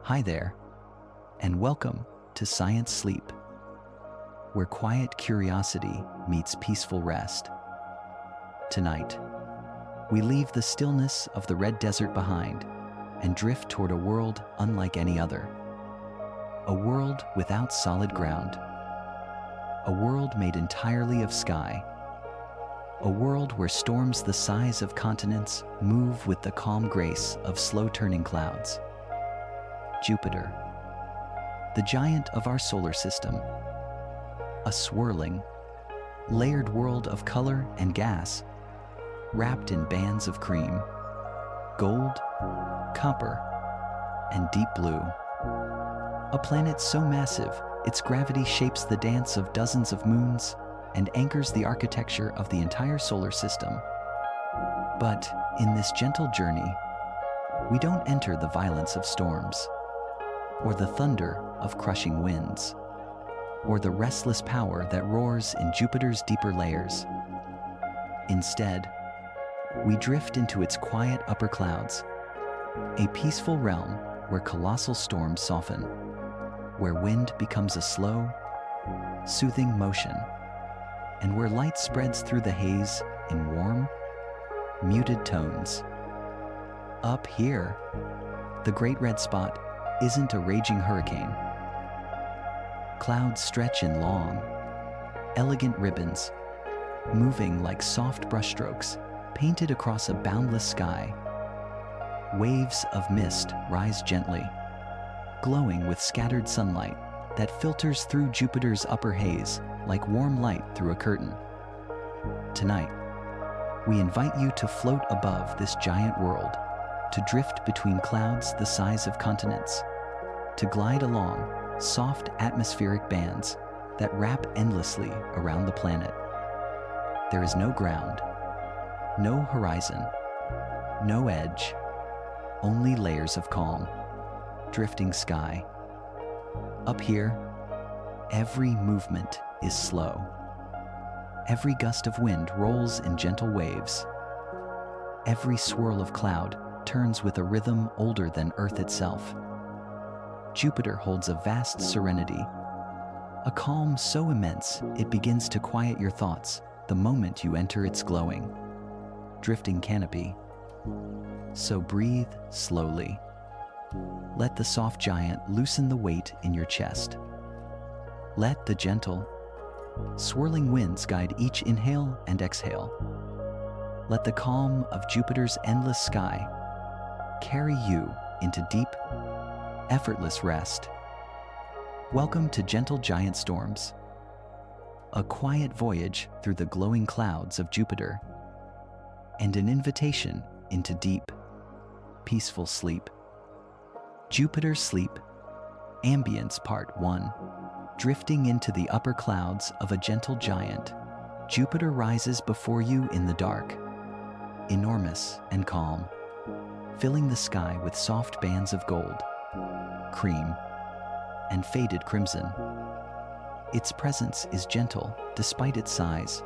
Hi there, and welcome to Science Sleep, where quiet curiosity meets peaceful rest. Tonight, we leave the stillness of the red desert behind and drift toward a world unlike any other. A world without solid ground. A world made entirely of sky. A world where storms the size of continents move with the calm grace of slow-turning clouds. Jupiter, the giant of our solar system. A swirling, layered world of color and gas, wrapped in bands of cream, gold, copper, and deep blue. A planet so massive, its gravity shapes the dance of dozens of moons and anchors the architecture of the entire solar system. But in this gentle journey, we don't enter the violence of storms, or the thunder of crushing winds, or the restless power that roars in Jupiter's deeper layers. Instead, we drift into its quiet upper clouds, a peaceful realm where colossal storms soften, where wind becomes a slow, soothing motion, and where light spreads through the haze in warm, muted tones. Up here, the Great Red Spot isn't a raging hurricane. Clouds stretch in long, elegant ribbons, moving like soft brushstrokes painted across a boundless sky. Waves of mist rise gently, glowing with scattered sunlight that filters through Jupiter's upper haze like warm light through a curtain. Tonight, we invite you to float above this giant world, to drift between clouds the size of continents, to glide along soft atmospheric bands that wrap endlessly around the planet. There is no ground, no horizon, no edge, only layers of calm, drifting sky. Up here, every movement is slow. Every gust of wind rolls in gentle waves. Every swirl of cloud turns with a rhythm older than Earth itself. Jupiter holds a vast serenity, a calm so immense it begins to quiet your thoughts the moment you enter its glowing, drifting canopy. So breathe slowly. Let the soft giant loosen the weight in your chest. Let the gentle, swirling winds guide each inhale and exhale. Let the calm of Jupiter's endless sky carry you into deep, effortless rest. Welcome to Gentle Giant Storms, a quiet voyage through the glowing clouds of Jupiter, and an invitation into deep, peaceful sleep. Jupiter's Sleep, Ambience Part 1. Drifting into the upper clouds of a gentle giant, Jupiter rises before you in the dark, enormous and calm, filling the sky with soft bands of gold, cream, and faded crimson. Its presence is gentle despite its size,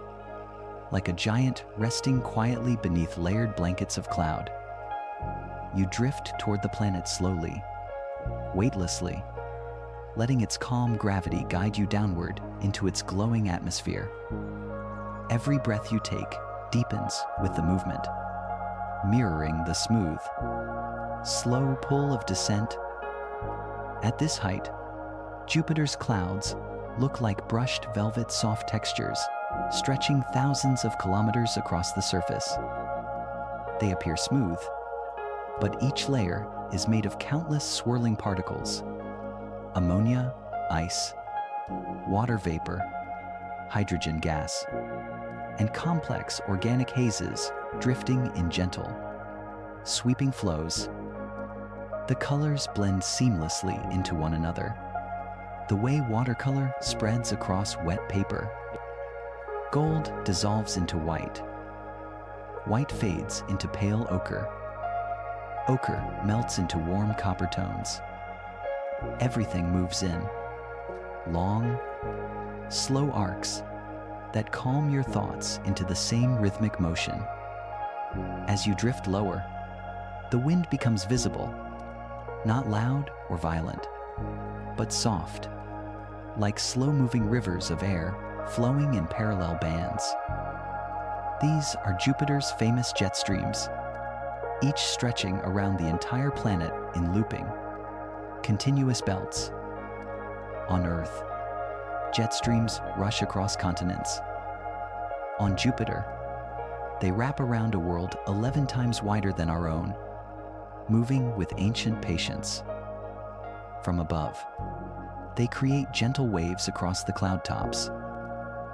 like a giant resting quietly beneath layered blankets of cloud. You drift toward the planet slowly, weightlessly, letting its calm gravity guide you downward into its glowing atmosphere. Every breath you take deepens with the movement, mirroring the smooth, slow pull of descent. At this height, Jupiter's clouds look like brushed velvet soft textures, stretching thousands of kilometers across the surface. They appear smooth, but each layer is made of countless swirling particles: ammonia, ice, water vapor, hydrogen gas, and complex organic hazes drifting in gentle, sweeping flows. The colors blend seamlessly into one another, the way watercolor spreads across wet paper. Gold dissolves into white. White fades into pale ochre. Ochre melts into warm copper tones. Everything moves in long, slow arcs that calm your thoughts into the same rhythmic motion. As you drift lower, the wind becomes visible, not loud or violent, but soft, like slow-moving rivers of air flowing in parallel bands. These are Jupiter's famous jet streams, each stretching around the entire planet in looping, continuous belts. On Earth, jet streams rush across continents. On Jupiter, they wrap around a world 11 times wider than our own, moving with ancient patience. From above, they create gentle waves across the cloud tops,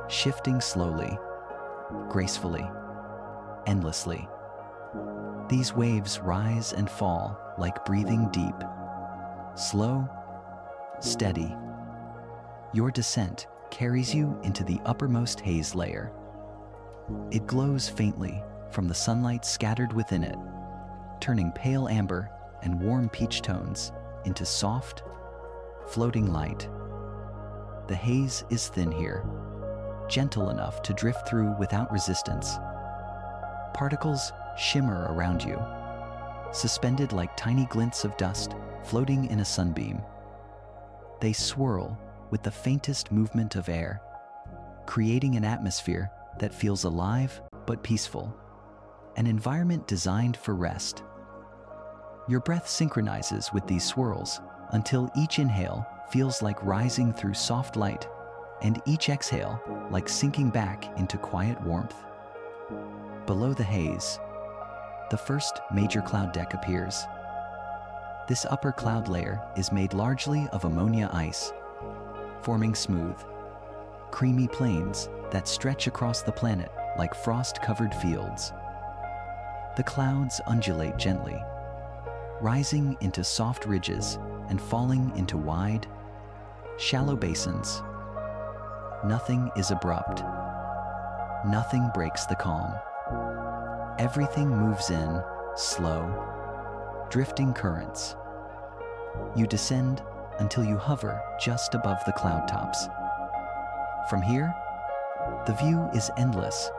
shifting slowly, gracefully, endlessly. These waves rise and fall like breathing deep, slow, steady. Your descent carries you into the uppermost haze layer. It glows faintly from the sunlight scattered within it, turning pale amber and warm peach tones into soft, floating light. The haze is thin here, gentle enough to drift through without resistance. Particles shimmer around you, suspended like tiny glints of dust floating in a sunbeam. They swirl with the faintest movement of air, creating an atmosphere that feels alive but peaceful, an environment designed for rest. Your breath synchronizes with these swirls until each inhale feels like rising through soft light, and each exhale like sinking back into quiet warmth. Below the haze, the first major cloud deck appears. This upper cloud layer is made largely of ammonia ice, forming smooth, creamy plains that stretch across the planet like frost-covered fields. The clouds undulate gently, rising into soft ridges and falling into wide, shallow basins. Nothing is abrupt. Nothing breaks the calm. Everything moves in, slow, drifting currents. You descend until you hover just above the cloud tops. From here, the view is endless.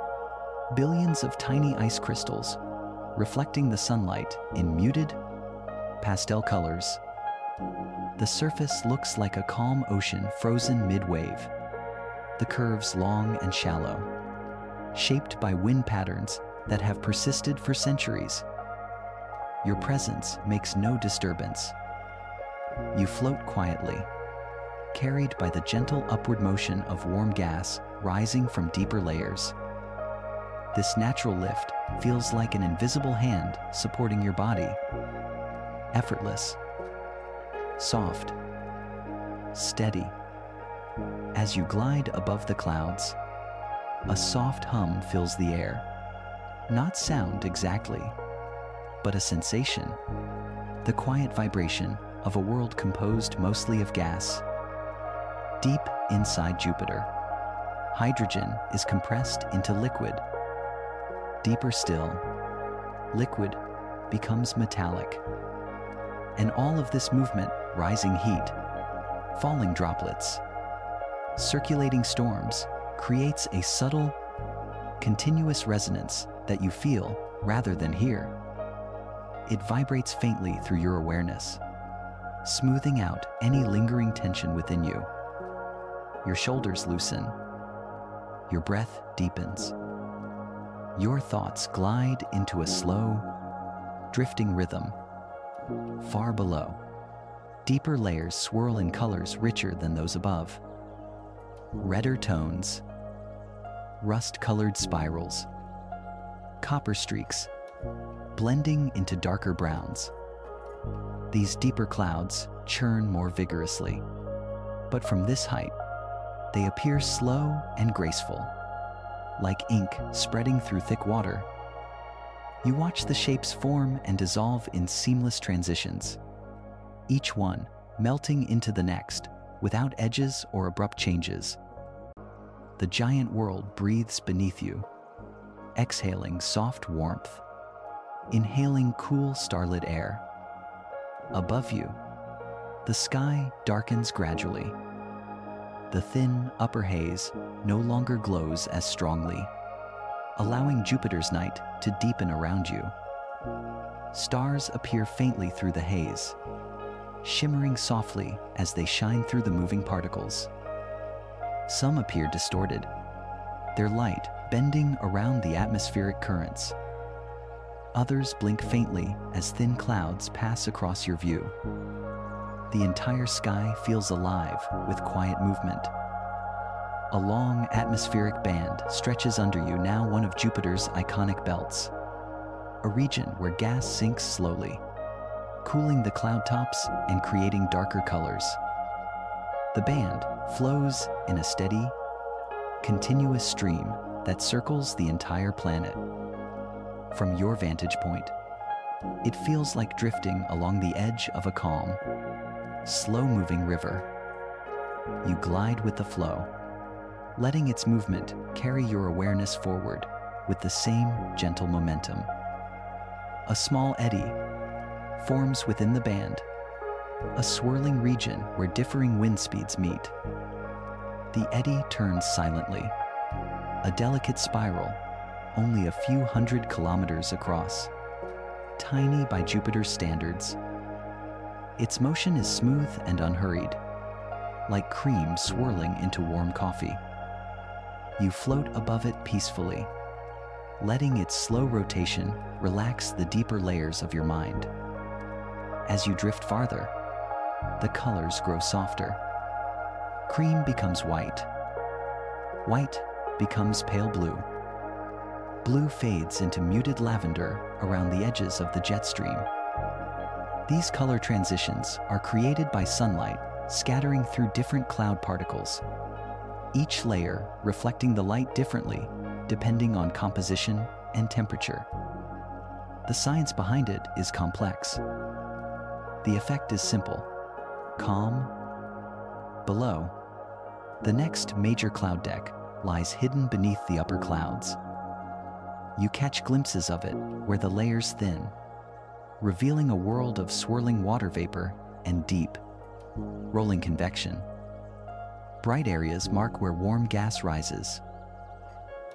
Billions of tiny ice crystals, reflecting the sunlight in muted, pastel colors. The surface looks like a calm ocean frozen mid-wave, the curves long and shallow, shaped by wind patterns that have persisted for centuries. Your presence makes no disturbance. You float quietly, carried by the gentle upward motion of warm gas rising from deeper layers. This natural lift feels like an invisible hand supporting your body. Effortless, soft, steady. As you glide above the clouds, a soft hum fills the air. Not sound exactly, but a sensation, the quiet vibration of a world composed mostly of gas. Deep inside Jupiter, hydrogen is compressed into liquid. Deeper still, liquid becomes metallic. And all of this movement, rising heat, falling droplets, circulating storms, creates a subtle, continuous resonance that you feel rather than hear. It vibrates faintly through your awareness, smoothing out any lingering tension within you. Your shoulders loosen. Your breath deepens. Your thoughts glide into a slow, drifting rhythm. Far below, deeper layers swirl in colors richer than those above. Redder tones, rust-colored spirals, copper streaks, blending into darker browns. These deeper clouds churn more vigorously, but from this height, they appear slow and graceful, like ink spreading through thick water. You watch the shapes form and dissolve in seamless transitions, each one melting into the next without edges or abrupt changes. The giant world breathes beneath you, exhaling soft warmth, inhaling cool starlit air. Above you, the sky darkens gradually. The thin upper haze no longer glows as strongly, allowing Jupiter's night to deepen around you. Stars appear faintly through the haze, shimmering softly as they shine through the moving particles. Some appear distorted, their light bending around the atmospheric currents. Others blink faintly as thin clouds pass across your view. The entire sky feels alive with quiet movement. A long atmospheric band stretches under you, now one of Jupiter's iconic belts, a region where gas sinks slowly, cooling the cloud tops and creating darker colors. The band flows in a steady, continuous stream that circles the entire planet. From your vantage point, it feels like drifting along the edge of a calm, slow-moving river. You glide with the flow, letting its movement carry your awareness forward with the same gentle momentum. A small eddy forms within the band, a swirling region where differing wind speeds meet. The eddy turns silently, a delicate spiral only a few hundred kilometers across, tiny by Jupiter's standards. Its motion is smooth and unhurried, like cream swirling into warm coffee. You float above it peacefully, letting its slow rotation relax the deeper layers of your mind. As you drift farther, the colors grow softer. Cream becomes white. White becomes pale blue. Blue fades into muted lavender around the edges of the jet stream. These color transitions are created by sunlight scattering through different cloud particles, each layer reflecting the light differently depending on composition and temperature. The science behind it is complex. The effect is simple: calm. Below, the next major cloud deck lies hidden beneath the upper clouds. You catch glimpses of it where the layers thin, revealing a world of swirling water vapor and deep, rolling convection. Bright areas mark where warm gas rises.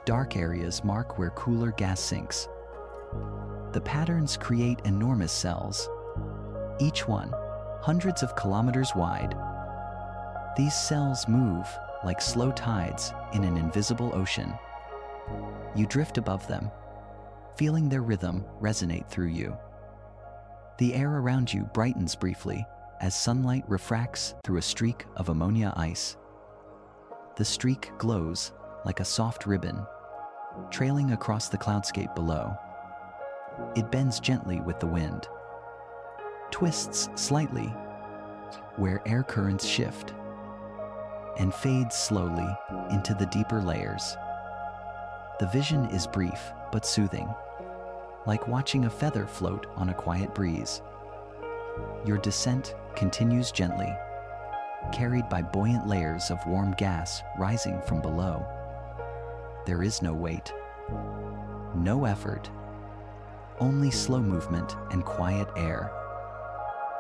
Dark areas mark where cooler gas sinks. The patterns create enormous cells, each one hundreds of kilometers wide. These cells move like slow tides in an invisible ocean. You drift above them, feeling their rhythm resonate through you. The air around you brightens briefly as sunlight refracts through a streak of ammonia ice. The streak glows like a soft ribbon, trailing across the cloudscape below. It bends gently with the wind, twists slightly where air currents shift, and fades slowly into the deeper layers. The vision is brief but soothing, like watching a feather float on a quiet breeze. Your descent continues gently, carried by buoyant layers of warm gas rising from below. There is no weight, no effort, only slow movement and quiet air.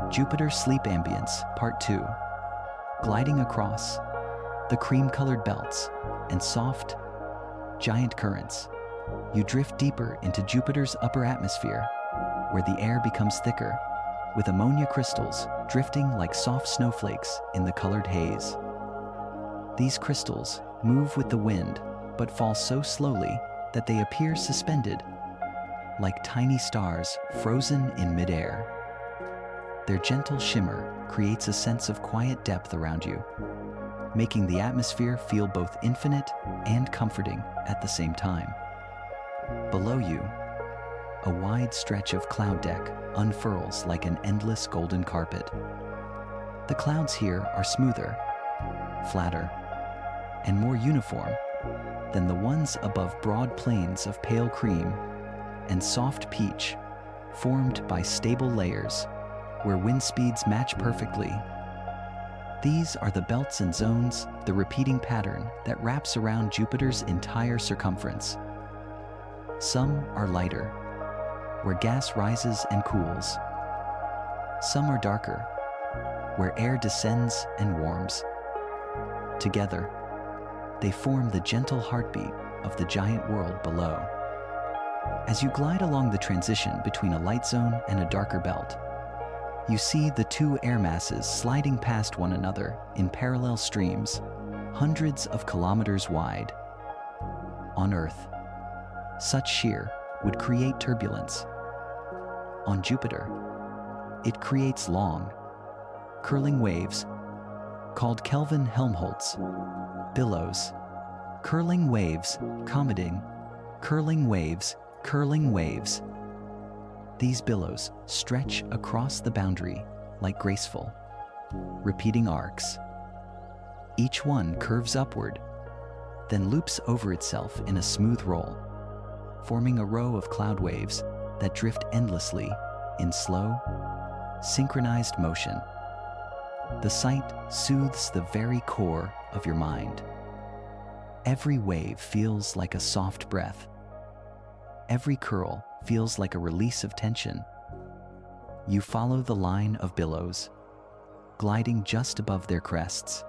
Jupiter Sleep Ambience, Part 2. Gliding across the cream-colored belts and soft, giant currents, you drift deeper into Jupiter's upper atmosphere, where the air becomes thicker, with ammonia crystals drifting like soft snowflakes in the colored haze. These crystals move with the wind, but fall so slowly that they appear suspended, like tiny stars frozen in midair. Their gentle shimmer creates a sense of quiet depth around you, making the atmosphere feel both infinite and comforting at the same time. Below you, a wide stretch of cloud deck unfurls like an endless golden carpet. The clouds here are smoother, flatter, and more uniform than the ones above, broad plains of pale cream and soft peach formed by stable layers where wind speeds match perfectly. These are the belts and zones, the repeating pattern that wraps around Jupiter's entire circumference. Some are lighter, where gas rises and cools. Some are darker, where air descends and warms. Together, they form the gentle heartbeat of the giant world below. As you glide along the transition between a light zone and a darker belt, You see the two air masses sliding past one another in parallel streams, hundreds of kilometers wide. On Earth, such shear would create turbulence. On Jupiter, it creates long, curling waves called Kelvin-Helmholtz billows. Curling waves, cometing, curling waves, curling waves. These billows stretch across the boundary like graceful, repeating arcs. Each one curves upward, then loops over itself in a smooth roll, forming a row of cloud waves that drift endlessly in slow, synchronized motion. The sight soothes the very core of your mind. Every wave feels like a soft breath. Every curl feels like a release of tension. You follow the line of billows, gliding just above their crests.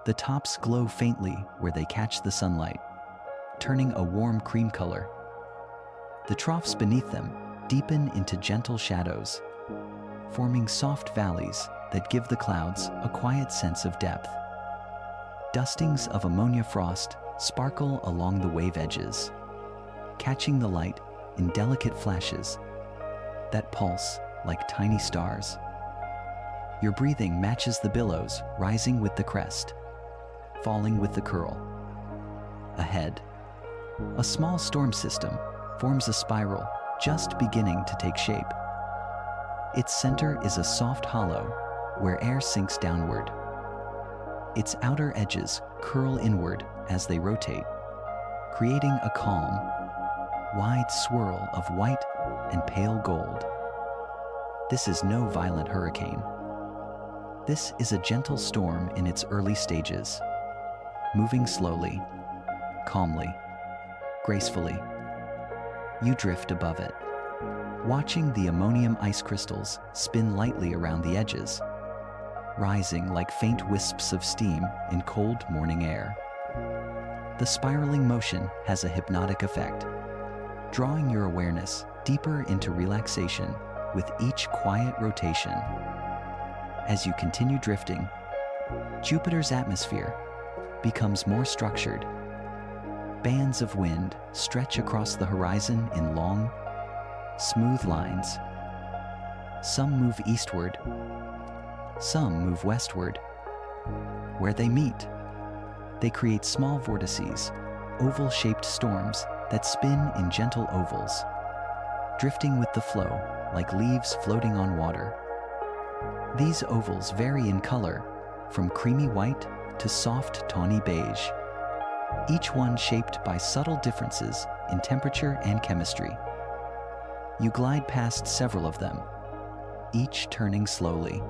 The tops glow faintly where they catch the sunlight, turning a warm cream color. The troughs beneath them deepen into gentle shadows, forming soft valleys that give the clouds a quiet sense of depth. Dustings of ammonia frost sparkle along the wave edges, catching the light in delicate flashes that pulse like tiny stars. Your breathing matches the billows rising with the crest, falling with the curl. Ahead, a small storm system forms a spiral just beginning to take shape. Its center is a soft hollow where air sinks downward. Its outer edges curl inward as they rotate, creating a calm, wide swirl of white and pale gold. This is no violent hurricane. This is a gentle storm in its early stages, moving slowly, calmly, gracefully. You drift above it, watching the ammonium ice crystals spin lightly around the edges, rising like faint wisps of steam in cold morning air. The spiraling motion has a hypnotic effect, drawing your awareness deeper into relaxation with each quiet rotation. As you continue drifting, Jupiter's atmosphere becomes more structured. Bands of wind stretch across the horizon in long, smooth lines. Some move eastward, some move westward. Where they meet, they create small vortices, oval-shaped storms that spin in gentle ovals, drifting with the flow like leaves floating on water. These ovals vary in color, from creamy white to soft tawny beige, each one shaped by subtle differences in temperature and chemistry. You glide past several of them, each turning slowly,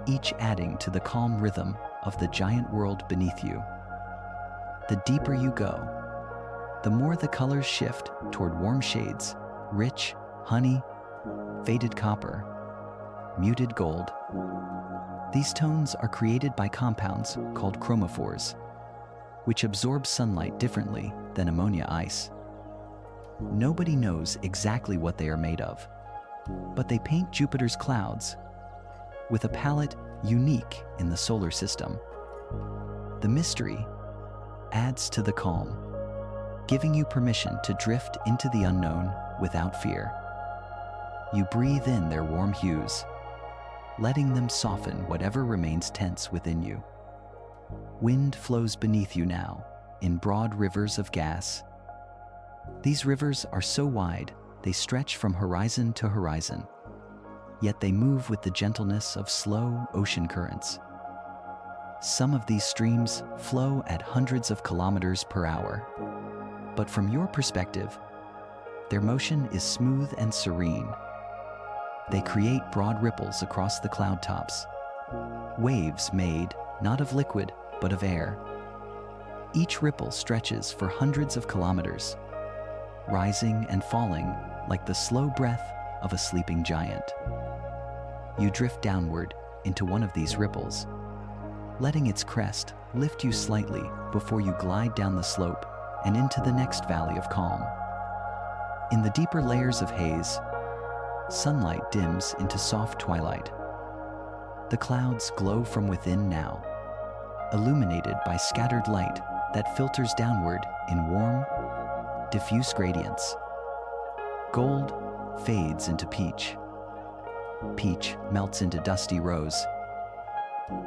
each adding to the calm rhythm of the giant world beneath you. The deeper you go, the more the colors shift toward warm shades, rich honey, faded copper, muted gold. These tones are created by compounds called chromophores, which absorb sunlight differently than ammonia ice. Nobody knows exactly what they are made of, but they paint Jupiter's clouds with a palette unique in the solar system. The mystery adds to the calm, giving you permission to drift into the unknown without fear. You breathe in their warm hues, letting them soften whatever remains tense within you. Wind flows beneath you now in broad rivers of gas. These rivers are so wide, they stretch from horizon to horizon, yet they move with the gentleness of slow ocean currents. Some of these streams flow at hundreds of kilometers per hour, but from your perspective, their motion is smooth and serene. They create broad ripples across the cloud tops, waves made not of liquid, but of air. Each ripple stretches for hundreds of kilometers, rising and falling like the slow breath of a sleeping giant. You drift downward into one of these ripples, letting its crest lift you slightly before you glide down the slope and into the next valley of calm. In the deeper layers of haze, sunlight dims into soft twilight. The clouds glow from within now, illuminated by scattered light that filters downward in warm, diffuse gradients. Gold fades into peach. Peach melts into dusty rose.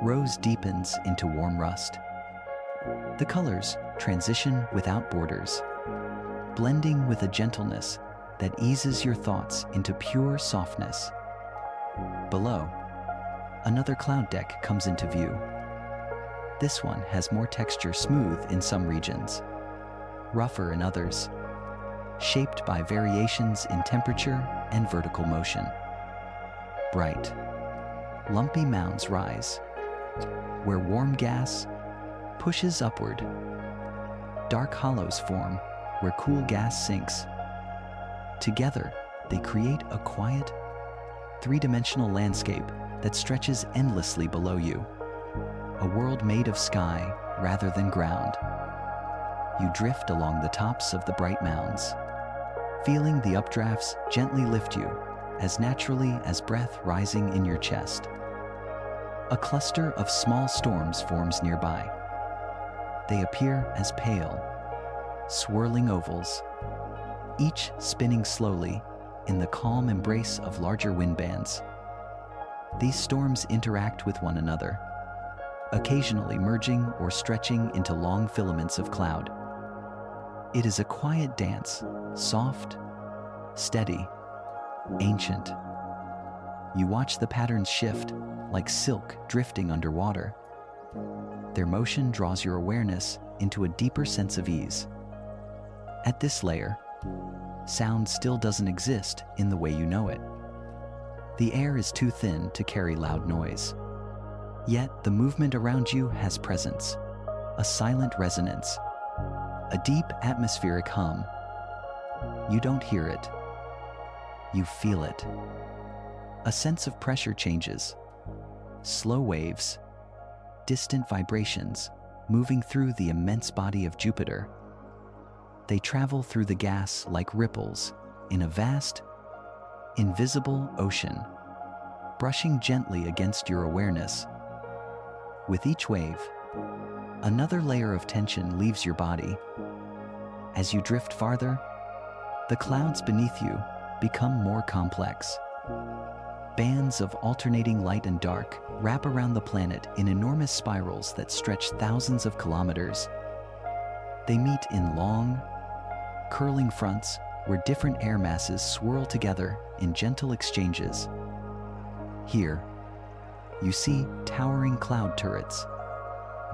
Rose deepens into warm rust. The colors transition without borders, blending with a gentleness that eases your thoughts into pure softness. Below, another cloud deck comes into view. This one has more texture, smooth in some regions, rougher in others, shaped by variations in temperature and vertical motion. Bright, lumpy mounds rise, where warm gas pushes upward. Dark hollows form where cool gas sinks. Together, they create a quiet, three-dimensional landscape that stretches endlessly below you, a world made of sky rather than ground. You drift along the tops of the bright mounds, feeling the updrafts gently lift you as naturally as breath rising in your chest. A cluster of small storms forms nearby. They appear as pale, swirling ovals, each spinning slowly in the calm embrace of larger wind bands. These storms interact with one another, occasionally merging or stretching into long filaments of cloud. It is a quiet dance, soft, steady, ancient. You watch the patterns shift like silk drifting underwater. Their motion draws your awareness into a deeper sense of ease. At this layer, sound still doesn't exist in the way you know it. The air is too thin to carry loud noise. Yet the movement around you has presence, a silent resonance, a deep atmospheric hum. You don't hear it. You feel it. A sense of pressure changes. Slow waves, distant vibrations moving through the immense body of Jupiter. They travel through the gas like ripples in a vast, invisible ocean, brushing gently against your awareness. With each wave, another layer of tension leaves your body. As you drift farther, the clouds beneath you become more complex. Bands of alternating light and dark wrap around the planet in enormous spirals that stretch thousands of kilometers. They meet in long, curling fronts where different air masses swirl together in gentle exchanges. Here, you see towering cloud turrets,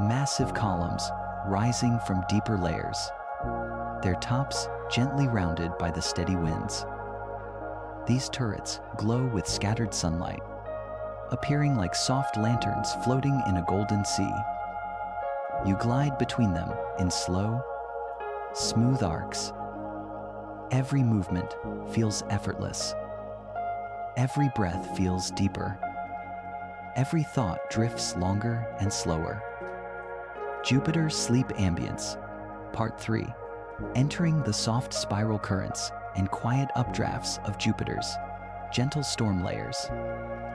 massive columns rising from deeper layers, their tops gently rounded by the steady winds. These turrets glow with scattered sunlight, appearing like soft lanterns floating in a golden sea. You glide between them in slow, smooth arcs. Every movement feels effortless. Every breath feels deeper. Every thought drifts longer and slower. Jupiter's Sleep Ambience, Part 3, entering the soft spiral currents and quiet updrafts of Jupiter's gentle storm layers.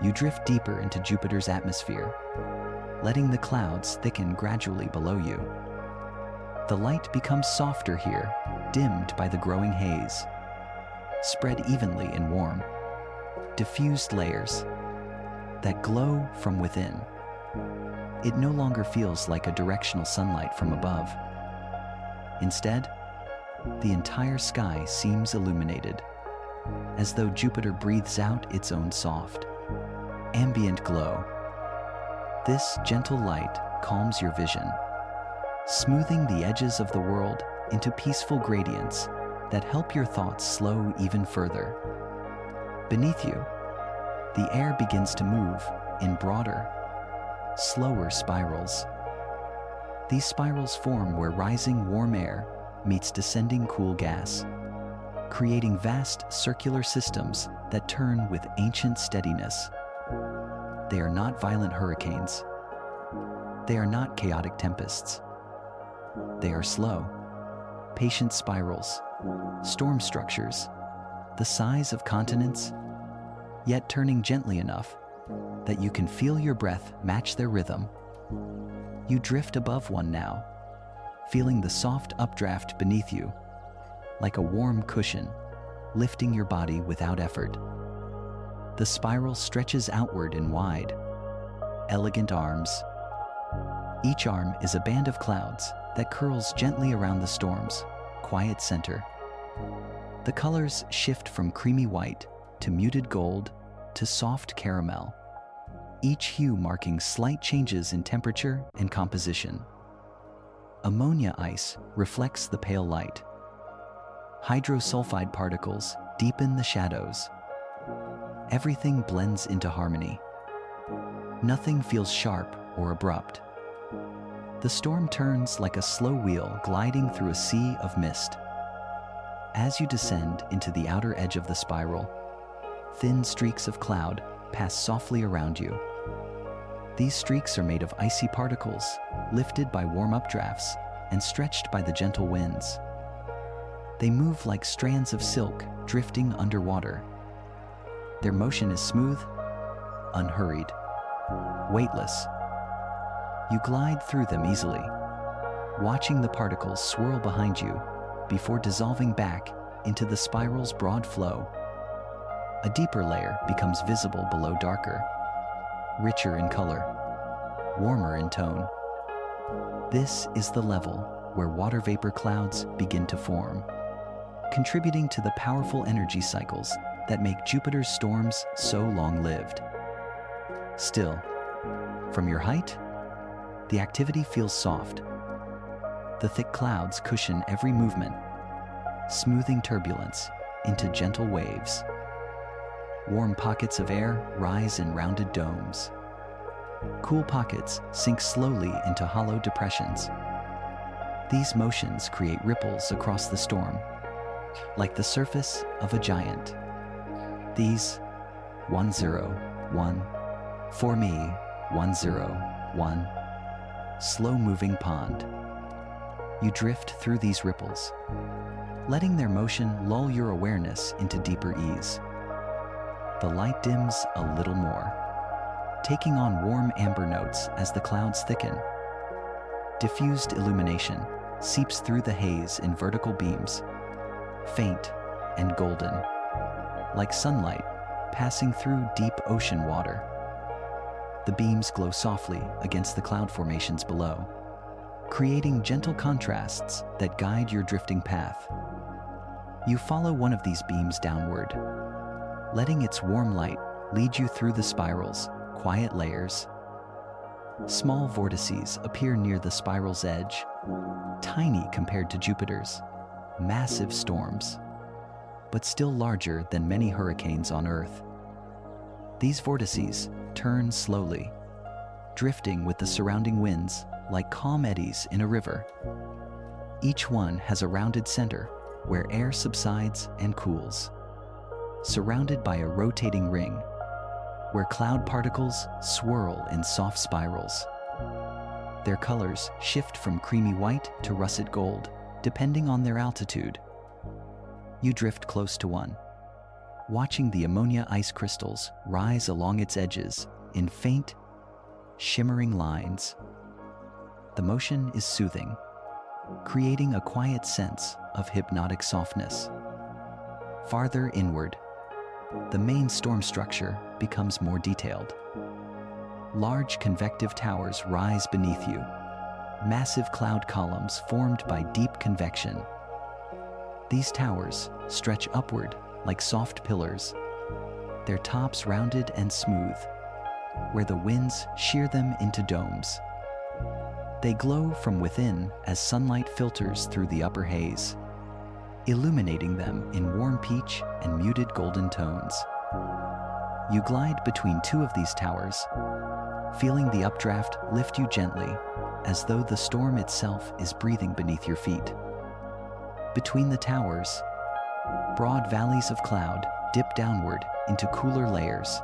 You drift deeper into Jupiter's atmosphere, letting the clouds thicken gradually below you. The light becomes softer here, dimmed by the growing haze, spread evenly in warm, diffused layers that glow from within. It no longer feels like a directional sunlight from above. Instead, the entire sky seems illuminated, as though Jupiter breathes out its own soft, ambient glow. This gentle light calms your vision, smoothing the edges of the world into peaceful gradients that help your thoughts slow even further. Beneath you, the air begins to move in broader, slower spirals. These spirals form where rising warm air meets descending cool gas, creating vast circular systems that turn with ancient steadiness. They are not violent hurricanes. They are not chaotic tempests. They are slow, patient spirals, storm structures, the size of continents, yet turning gently enough that you can feel your breath match their rhythm. You drift above one now, feeling the soft updraft beneath you, like a warm cushion, lifting your body without effort. The spiral stretches outward and wide, elegant arms. Each arm is a band of clouds that curls gently around the storm's quiet center. The colors shift from creamy white to muted gold to soft caramel, each hue marking slight changes in temperature and composition. Ammonia ice reflects the pale light. Hydrosulfide particles deepen the shadows. Everything blends into harmony. Nothing feels sharp or abrupt. The storm turns like a slow wheel gliding through a sea of mist. As you descend into the outer edge of the spiral, thin streaks of cloud pass softly around you. These streaks are made of icy particles, lifted by warm updrafts and stretched by the gentle winds. They move like strands of silk drifting underwater. Their motion is smooth, unhurried, weightless. You glide through them easily, watching the particles swirl behind you before dissolving back into the spiral's broad flow. A deeper layer becomes visible below, darker, richer in color, warmer in tone. This is the level where water vapor clouds begin to form, contributing to the powerful energy cycles that make Jupiter's storms so long-lived. Still, from your height, the activity feels soft. The thick clouds cushion every movement, smoothing turbulence into gentle waves. Warm pockets of air rise in rounded domes. Cool pockets sink slowly into hollow depressions. These motions create ripples across the storm, like the surface of a giant. These 101, for me 101, slow-moving pond. You drift through these ripples, letting their motion lull your awareness into deeper ease. The light dims a little more, taking on warm amber notes as the clouds thicken. Diffused illumination seeps through the haze in vertical beams, faint and golden, like sunlight passing through deep ocean water. The beams glow softly against the cloud formations below, creating gentle contrasts that guide your drifting path. You follow one of these beams downward, letting its warm light lead you through the spiral's quiet layers. Small vortices appear near the spiral's edge, tiny compared to Jupiter's massive storms, but still larger than many hurricanes on Earth. These vortices turn slowly, drifting with the surrounding winds like calm eddies in a river. Each one has a rounded center where air subsides and cools, surrounded by a rotating ring where cloud particles swirl in soft spirals. Their colors shift from creamy white to russet gold, depending on their altitude. You drift close to one, watching the ammonia ice crystals rise along its edges in faint, shimmering lines. The motion is soothing, creating a quiet sense of hypnotic softness. Farther inward, the main storm structure becomes more detailed. Large convective towers rise beneath you, massive cloud columns formed by deep convection. These towers stretch upward like soft pillars, their tops rounded and smooth, where the winds shear them into domes. They glow from within as sunlight filters through the upper haze, illuminating them in warm peach and muted golden tones. You glide between two of these towers, feeling the updraft lift you gently, as though the storm itself is breathing beneath your feet. Between the towers, broad valleys of cloud dip downward into cooler layers.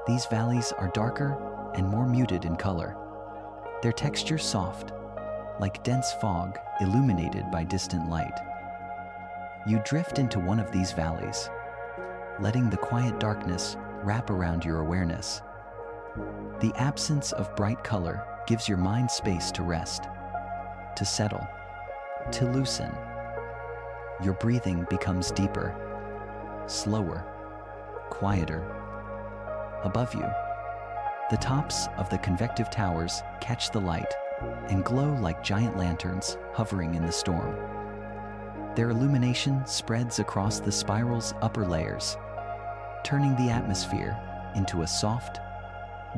These valleys are darker and more muted in color, their texture soft, like dense fog illuminated by distant light. You drift into one of these valleys, letting the quiet darkness wrap around your awareness. The absence of bright color gives your mind space to rest, to settle, to loosen. Your breathing becomes deeper, slower, quieter. Above you, the tops of the convective towers catch the light and glow like giant lanterns hovering in the storm. Their illumination spreads across the spiral's upper layers, turning the atmosphere into a soft,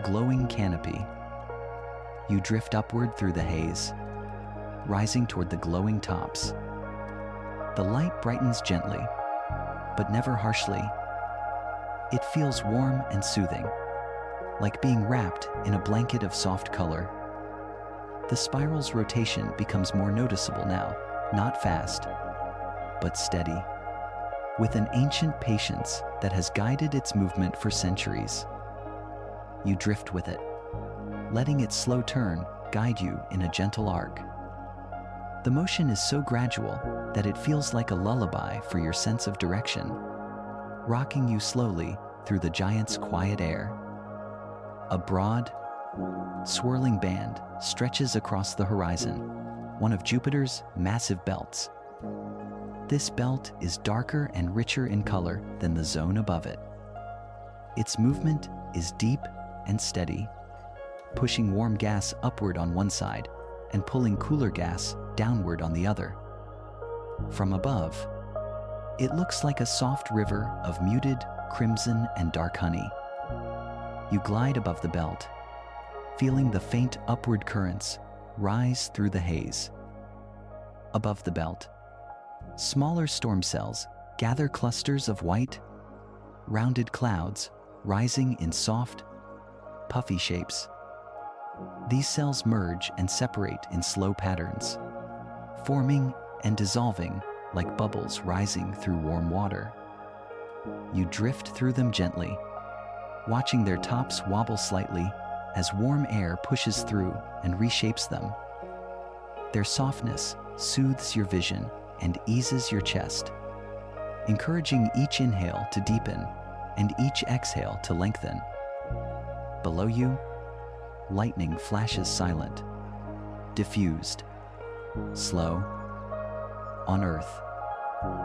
glowing canopy. You drift upward through the haze, rising toward the glowing tops. The light brightens gently, but never harshly. It feels warm and soothing, like being wrapped in a blanket of soft color. The spiral's rotation becomes more noticeable now, not fast, but steady, with an ancient patience that has guided its movement for centuries. You drift with it, letting its slow turn guide you in a gentle arc. The motion is so gradual that it feels like a lullaby for your sense of direction, rocking you slowly through the giant's quiet air. A broad, swirling band stretches across the horizon, one of Jupiter's massive belts. This belt is darker and richer in color than the zone above it. Its movement is deep and steady, pushing warm gas upward on one side and pulling cooler gas downward on the other. From above, it looks like a soft river of muted crimson and dark honey. You glide above the belt, feeling the faint upward currents rise through the haze. Above the belt, smaller storm cells gather clusters of white, rounded clouds rising in soft, puffy shapes. These cells merge and separate in slow patterns, forming and dissolving like bubbles rising through warm water. You drift through them gently, watching their tops wobble slightly as warm air pushes through and reshapes them. Their softness soothes your vision and eases your chest, encouraging each inhale to deepen and each exhale to lengthen. Below you, lightning flashes silent, diffused, slow. On Earth,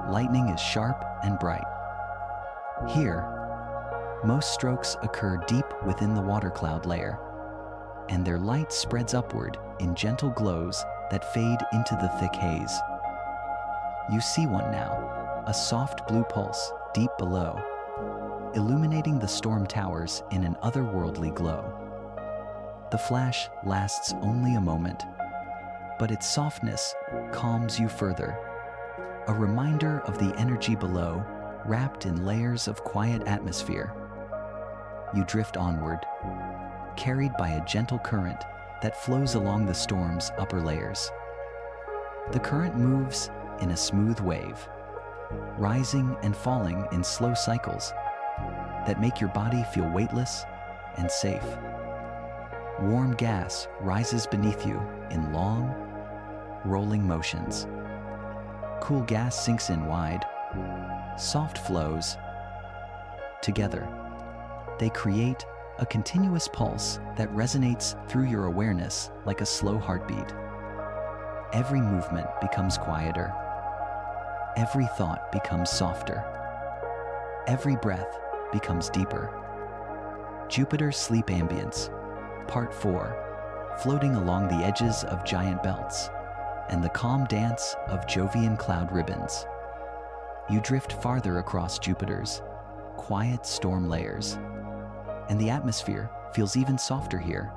lightning is sharp and bright. Here, most strokes occur deep within the water cloud layer, and their light spreads upward in gentle glows that fade into the thick haze. You see one now, a soft blue pulse deep below, illuminating the storm towers in an otherworldly glow. The flash lasts only a moment, but its softness calms you further, a reminder of the energy below, wrapped in layers of quiet atmosphere. You drift onward, carried by a gentle current that flows along the storm's upper layers. The current moves in a smooth wave, rising and falling in slow cycles that make your body feel weightless and safe. Warm gas rises beneath you in long, rolling motions. Cool gas sinks in wide, soft flows. Together, they create a continuous pulse that resonates through your awareness like a slow heartbeat. Every movement becomes quieter. Every thought becomes softer. Every breath becomes deeper. Jupiter's Sleep Ambience, Part 4, floating along the edges of giant belts, and the calm dance of Jovian cloud ribbons. You drift farther across Jupiter's quiet storm layers, and the atmosphere feels even softer here.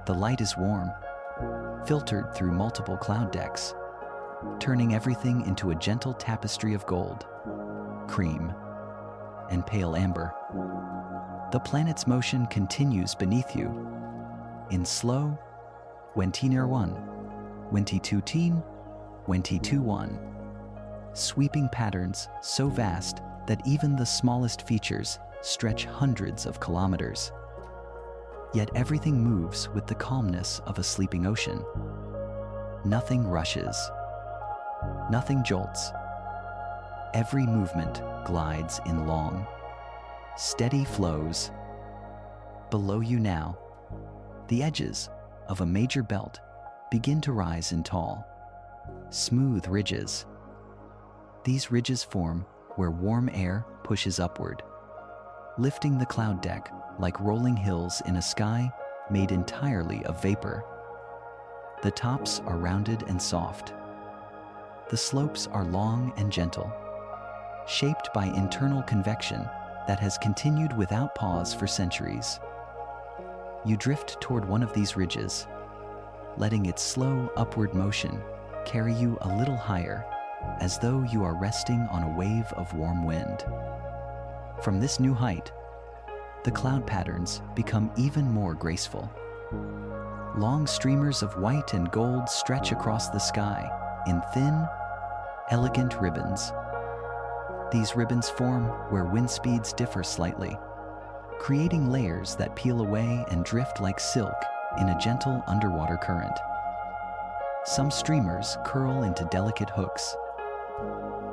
The light is warm, filtered through multiple cloud decks, turning everything into a gentle tapestry of gold, cream, and pale amber. The planet's motion continues beneath you, in slow, 1, 22, 1, sweeping patterns so vast that even the smallest features stretch hundreds of kilometers. Yet everything moves with the calmness of a sleeping ocean. Nothing rushes. Nothing jolts. Every movement glides in long, steady flows. Below you now, the edges of a major belt begin to rise in tall, smooth ridges. These ridges form where warm air pushes upward, lifting the cloud deck like rolling hills in a sky made entirely of vapor. The tops are rounded and soft. The slopes are long and gentle, shaped by internal convection that has continued without pause for centuries. You drift toward one of these ridges, letting its slow upward motion carry you a little higher, as though you are resting on a wave of warm wind. From this new height, the cloud patterns become even more graceful. Long streamers of white and gold stretch across the sky in thin, elegant ribbons. These ribbons form where wind speeds differ slightly, creating layers that peel away and drift like silk in a gentle underwater current. Some streamers curl into delicate hooks.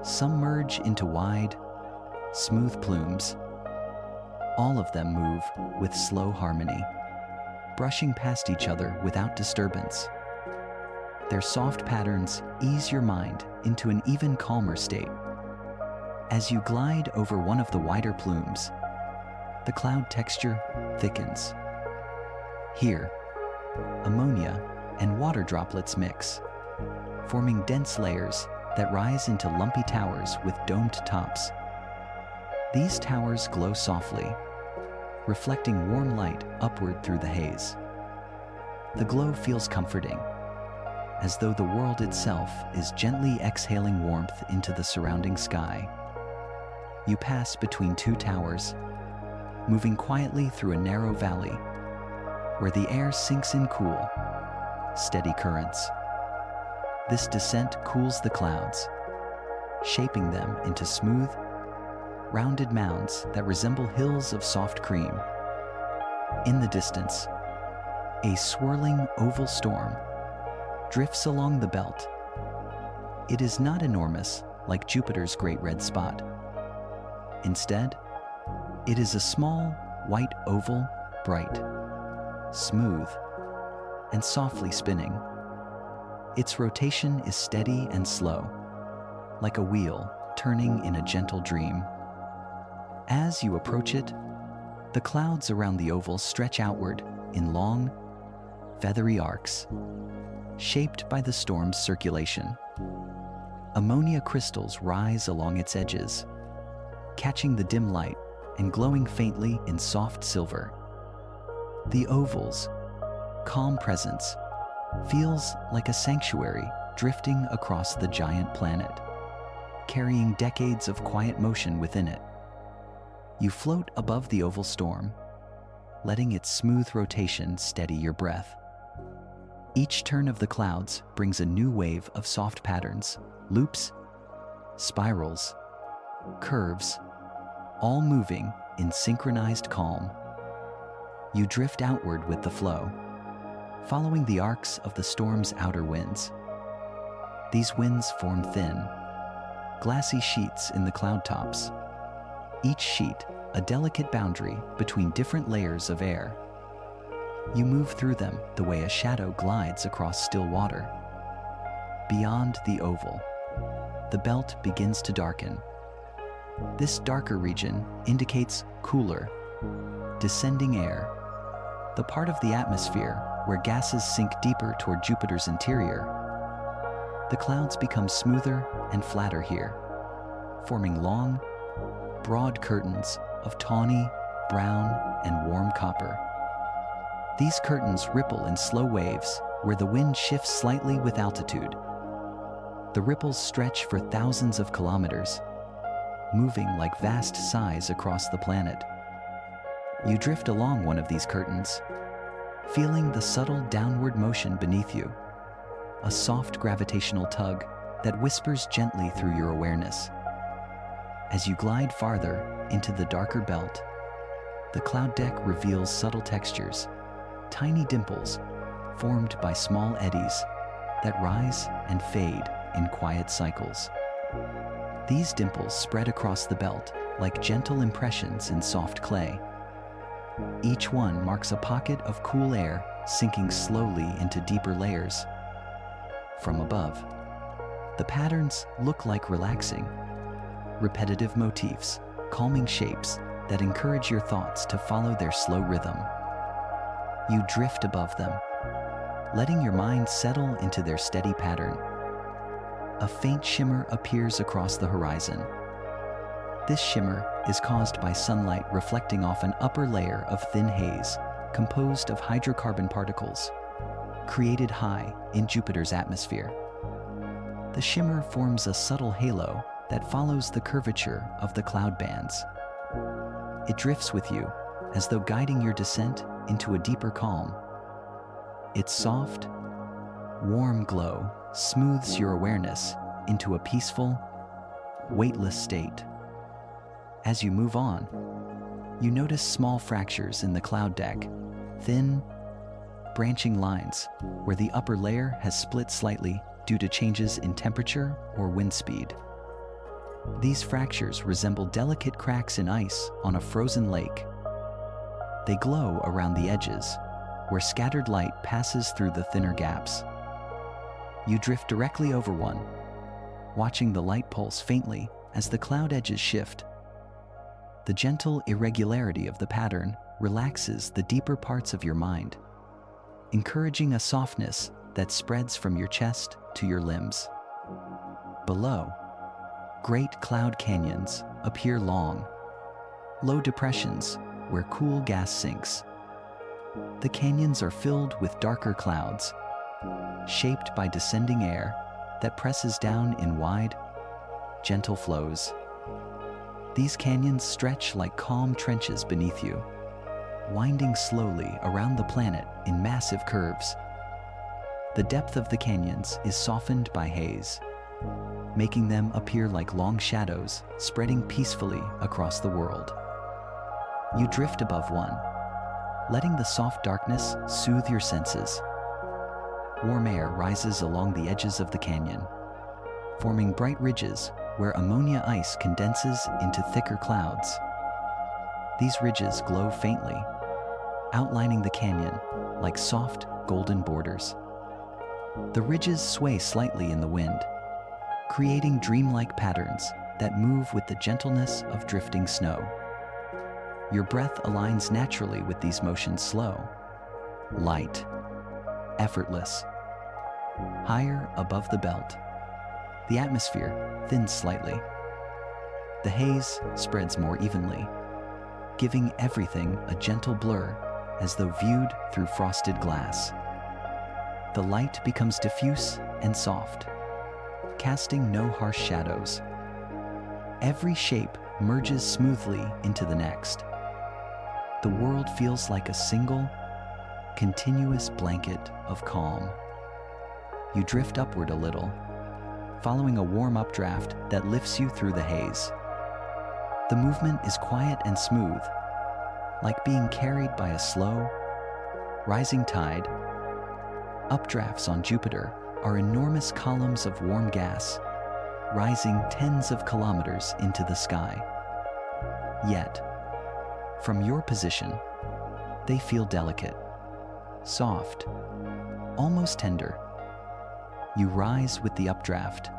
Some merge into wide, smooth plumes. All of them move with slow harmony, brushing past each other without disturbance. Their soft patterns ease your mind into an even calmer state. As you glide over one of the wider plumes, the cloud texture thickens. Here, ammonia and water droplets mix, forming dense layers that rise into lumpy towers with domed tops. These towers glow softly, reflecting warm light upward through the haze. The glow feels comforting, as though the world itself is gently exhaling warmth into the surrounding sky. You pass between two towers, moving quietly through a narrow valley where the air sinks in cool, steady currents. This descent cools the clouds, shaping them into smooth, rounded mounds that resemble hills of soft cream. In the distance, a swirling oval storm drifts along the belt. It is not enormous like Jupiter's great red spot. Instead, it is a small, white oval, bright, smooth, and softly spinning. Its rotation is steady and slow, like a wheel turning in a gentle dream. As you approach it, the clouds around the oval stretch outward in long, feathery arcs, shaped by the storm's circulation. Ammonia crystals rise along its edges, catching the dim light and glowing faintly in soft silver. The oval's calm presence feels like a sanctuary drifting across the giant planet, carrying decades of quiet motion within it. You float above the oval storm, letting its smooth rotation steady your breath. Each turn of the clouds brings a new wave of soft patterns, loops, spirals, curves, all moving in synchronized calm. You drift outward with the flow, following the arcs of the storm's outer winds. These winds form thin, glassy sheets in the cloud tops, each sheet a delicate boundary between different layers of air. You move through them the way a shadow glides across still water. Beyond the oval, the belt begins to darken. This darker region indicates cooler, descending air, the part of the atmosphere where gases sink deeper toward Jupiter's interior. The clouds become smoother and flatter here, forming long, broad curtains of tawny, brown, and warm copper. These curtains ripple in slow waves where the wind shifts slightly with altitude. The ripples stretch for thousands of kilometers, moving like vast sighs across the planet. You drift along one of these curtains, feeling the subtle downward motion beneath you, a soft gravitational tug that whispers gently through your awareness. As you glide farther into the darker belt, the cloud deck reveals subtle textures, tiny dimples formed by small eddies that rise and fade in quiet cycles. These dimples spread across the belt like gentle impressions in soft clay. Each one marks a pocket of cool air sinking slowly into deeper layers. From above, the patterns look like relaxing, repetitive motifs, calming shapes that encourage your thoughts to follow their slow rhythm. You drift above them, letting your mind settle into their steady pattern. A faint shimmer appears across the horizon. This shimmer is caused by sunlight reflecting off an upper layer of thin haze composed of hydrocarbon particles, created high in Jupiter's atmosphere. The shimmer forms a subtle halo that follows the curvature of the cloud bands. It drifts with you, as though guiding your descent into a deeper calm. Its soft, warm glow smooths your awareness into a peaceful, weightless state. As you move on, you notice small fractures in the cloud deck, thin, branching lines where the upper layer has split slightly due to changes in temperature or wind speed. These fractures resemble delicate cracks in ice on a frozen lake. They glow around the edges, where scattered light passes through the thinner gaps. You drift directly over one, watching the light pulse faintly as the cloud edges shift. The gentle irregularity of the pattern relaxes the deeper parts of your mind, encouraging a softness that spreads from your chest to your limbs. Below, great cloud canyons appear long, low depressions where cool gas sinks. The canyons are filled with darker clouds, shaped by descending air that presses down in wide, gentle flows. These canyons stretch like calm trenches beneath you, winding slowly around the planet in massive curves. The depth of the canyons is softened by haze, making them appear like long shadows spreading peacefully across the world. You drift above one, letting the soft darkness soothe your senses. Warm air rises along the edges of the canyon, forming bright ridges where ammonia ice condenses into thicker clouds. These ridges glow faintly, outlining the canyon like soft, golden borders. The ridges sway slightly in the wind, creating dreamlike patterns that move with the gentleness of drifting snow. Your breath aligns naturally with these motions, slow, light, effortless. Higher above the belt, the atmosphere thins slightly. The haze spreads more evenly, giving everything a gentle blur as though viewed through frosted glass. The light becomes diffuse and soft, casting no harsh shadows. Every shape merges smoothly into the next. The world feels like a single, continuous blanket of calm. You drift upward a little, following a warm updraft that lifts you through the haze. The movement is quiet and smooth, like being carried by a slow, rising tide. Updrafts on Jupiter are enormous columns of warm gas, rising tens of kilometers into the sky. Yet, from your position, they feel delicate, soft, almost tender. You rise with the updraft,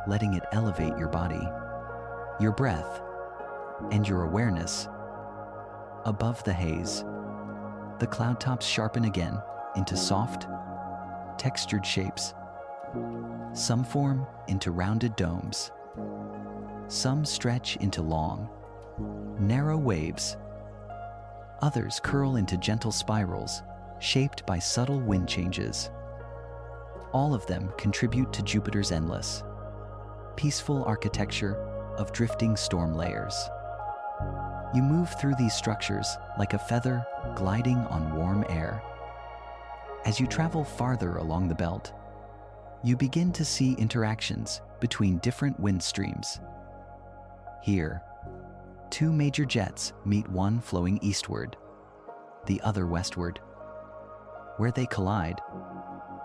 letting it elevate your body, your breath, and your awareness. Above the haze, the cloud tops sharpen again into soft, textured shapes. Some form into rounded domes. Some stretch into long, narrow waves. Others curl into gentle spirals, shaped by subtle wind changes. All of them contribute to Jupiter's endless, peaceful architecture of drifting storm layers. You move through these structures like a feather gliding on warm air. As you travel farther along the belt, you begin to see interactions between different wind streams. Here, two major jets meet, one flowing eastward, the other westward. Where they collide,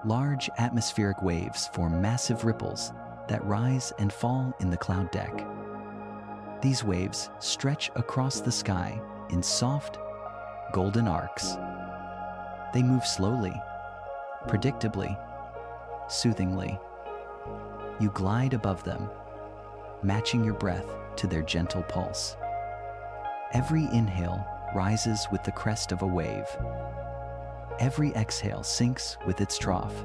large atmospheric waves form massive ripples that rise and fall in the cloud deck. These waves stretch across the sky in soft, golden arcs. They move slowly, predictably, soothingly. You glide above them, matching your breath to their gentle pulse. Every inhale rises with the crest of a wave. Every exhale sinks with its trough.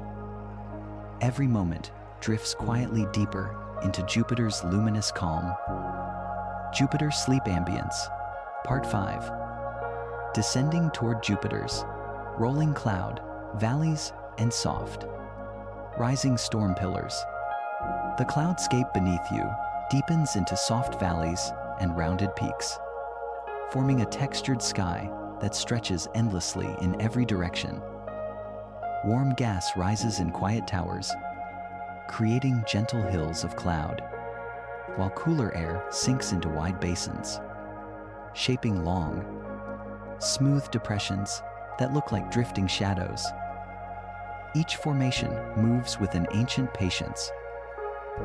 Every moment drifts quietly deeper into Jupiter's luminous calm. Jupiter Sleep Ambience, Part 5. Descending toward Jupiter's rolling cloud, valleys, and soft, rising storm pillars. The cloudscape beneath you deepens into soft valleys and rounded peaks, forming a textured sky that stretches endlessly in every direction. Warm gas rises in quiet towers, creating gentle hills of cloud, while cooler air sinks into wide basins, shaping long, smooth depressions that look like drifting shadows. Each formation moves with an ancient patience,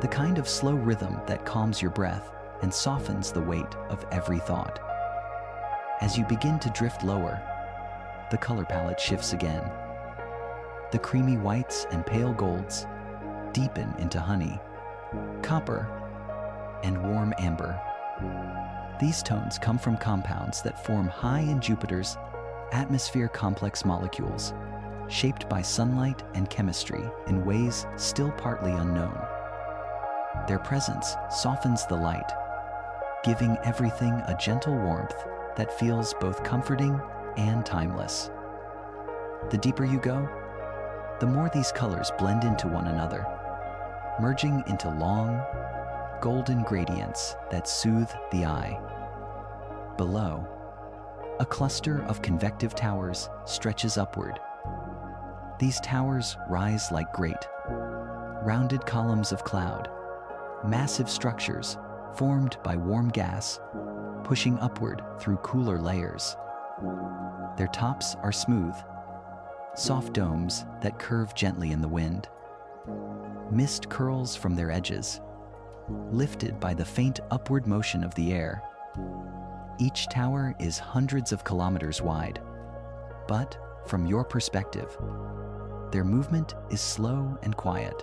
the kind of slow rhythm that calms your breath and softens the weight of every thought. As you begin to drift lower, the color palette shifts again. The creamy whites and pale golds deepen into honey, copper, and warm amber. These tones come from compounds that form high in Jupiter's atmosphere complex molecules, shaped by sunlight and chemistry in ways still partly unknown. Their presence softens the light, giving everything a gentle warmth that feels both comforting and timeless. The deeper you go, the more these colors blend into one another, merging into long, golden gradients that soothe the eye. Below, a cluster of convective towers stretches upward. These towers rise like great, rounded columns of cloud, massive structures formed by warm gas pushing upward through cooler layers. Their tops are smooth, soft domes that curve gently in the wind. Mist curls from their edges, lifted by the faint upward motion of the air. Each tower is hundreds of kilometers wide, but from your perspective, their movement is slow and quiet,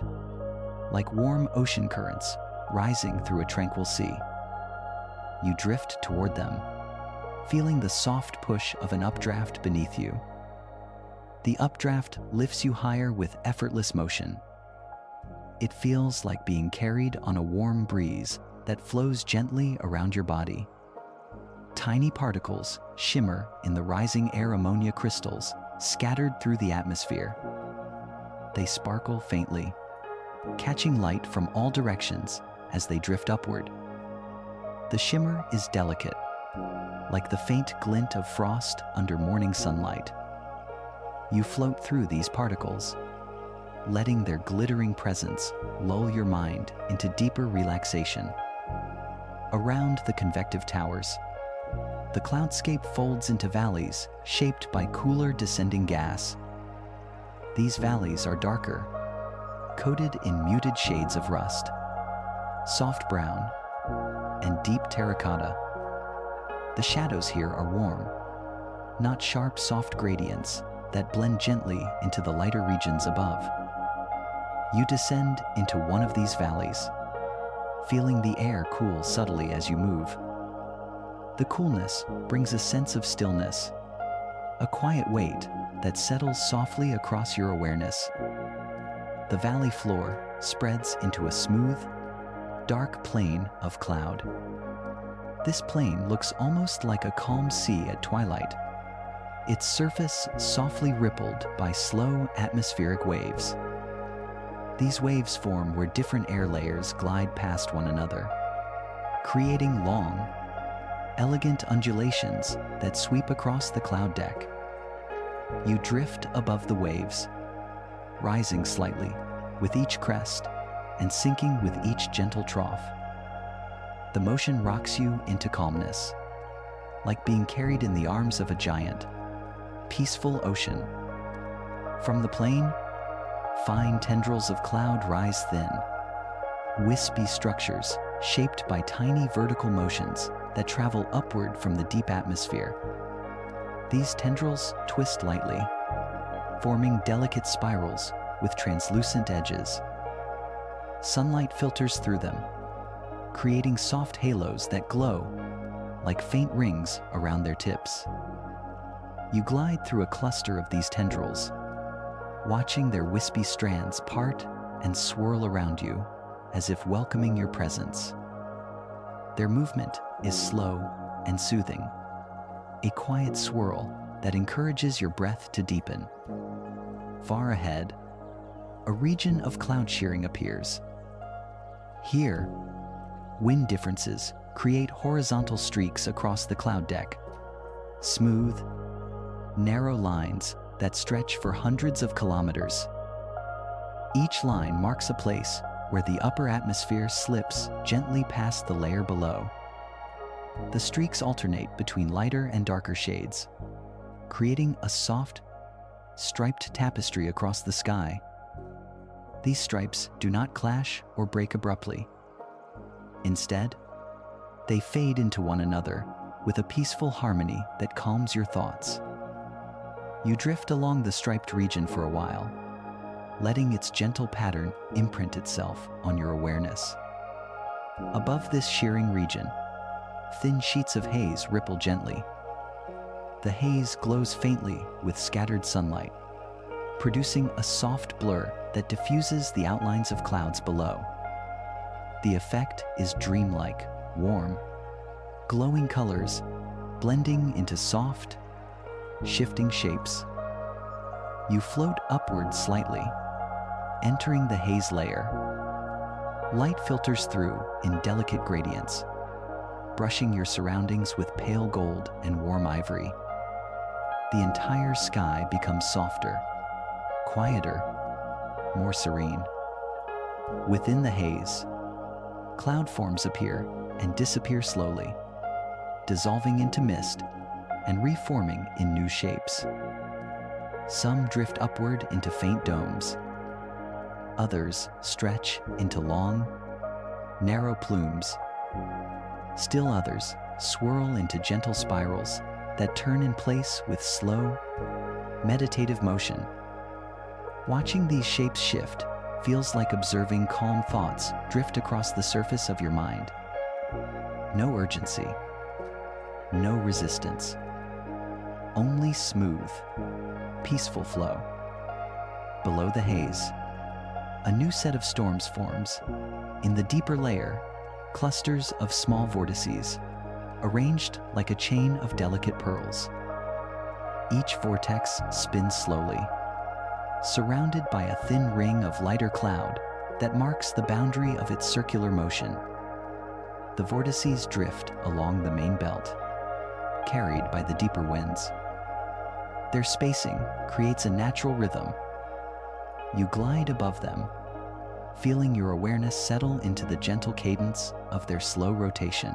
like warm ocean currents rising through a tranquil sea. You drift toward them, feeling the soft push of an updraft beneath you. The updraft lifts you higher with effortless motion. It feels like being carried on a warm breeze that flows gently around your body. Tiny particles shimmer in the rising air ammonia crystals scattered through the atmosphere. They sparkle faintly, catching light from all directions as they drift upward. The shimmer is delicate, like the faint glint of frost under morning sunlight. You float through these particles, letting their glittering presence lull your mind into deeper relaxation. Around the convective towers, the cloudscape folds into valleys shaped by cooler descending gas. These valleys are darker, coated in muted shades of rust, soft brown, and deep terracotta. The shadows here are warm, not sharp, soft gradients that blend gently into the lighter regions above. You descend into one of these valleys, feeling the air cool subtly as you move. The coolness brings a sense of stillness, a quiet weight that settles softly across your awareness. The valley floor spreads into a smooth, dark plain of cloud. This plain looks almost like a calm sea at twilight, its surface softly rippled by slow atmospheric waves. These waves form where different air layers glide past one another, creating long, elegant undulations that sweep across the cloud deck. You drift above the waves, rising slightly with each crest and sinking with each gentle trough. The motion rocks you into calmness, like being carried in the arms of a giant, peaceful ocean. From the plain, fine tendrils of cloud rise thin, wispy structures shaped by tiny vertical motions that travel upward from the deep atmosphere. These tendrils twist lightly, forming delicate spirals with translucent edges. Sunlight filters through them, creating soft halos that glow like faint rings around their tips. You glide through a cluster of these tendrils, watching their wispy strands part and swirl around you as if welcoming your presence. Their movement is slow and soothing, a quiet swirl that encourages your breath to deepen. Far ahead, a region of cloud shearing appears. Here, wind differences create horizontal streaks across the cloud deck, smooth, narrow lines that stretch for hundreds of kilometers. Each line marks a place where the upper atmosphere slips gently past the layer below. The streaks alternate between lighter and darker shades, creating a soft, striped tapestry across the sky. These stripes do not clash or break abruptly. Instead, they fade into one another with a peaceful harmony that calms your thoughts. You drift along the striped region for a while, letting its gentle pattern imprint itself on your awareness. Above this shearing region, thin sheets of haze ripple gently. The haze glows faintly with scattered sunlight, producing a soft blur that diffuses the outlines of clouds below. The effect is dreamlike, warm, glowing colors blending into soft, shifting shapes. You float upward slightly, entering the haze layer. Light filters through in delicate gradients, brushing your surroundings with pale gold and warm ivory. The entire sky becomes softer, quieter, more serene. Within the haze, cloud forms appear and disappear slowly, dissolving into mist and reforming in new shapes. Some drift upward into faint domes. Others stretch into long, narrow plumes. Still others swirl into gentle spirals that turn in place with slow, meditative motion. Watching these shapes shift feels like observing calm thoughts drift across the surface of your mind. No urgency, no resistance, only smooth, peaceful flow. Below the haze, a new set of storms forms. In the deeper layer, clusters of small vortices, arranged like a chain of delicate pearls. Each vortex spins slowly, surrounded by a thin ring of lighter cloud that marks the boundary of its circular motion. The vortices drift along the main belt, carried by the deeper winds. Their spacing creates a natural rhythm. You glide above them, feeling your awareness settle into the gentle cadence of their slow rotation.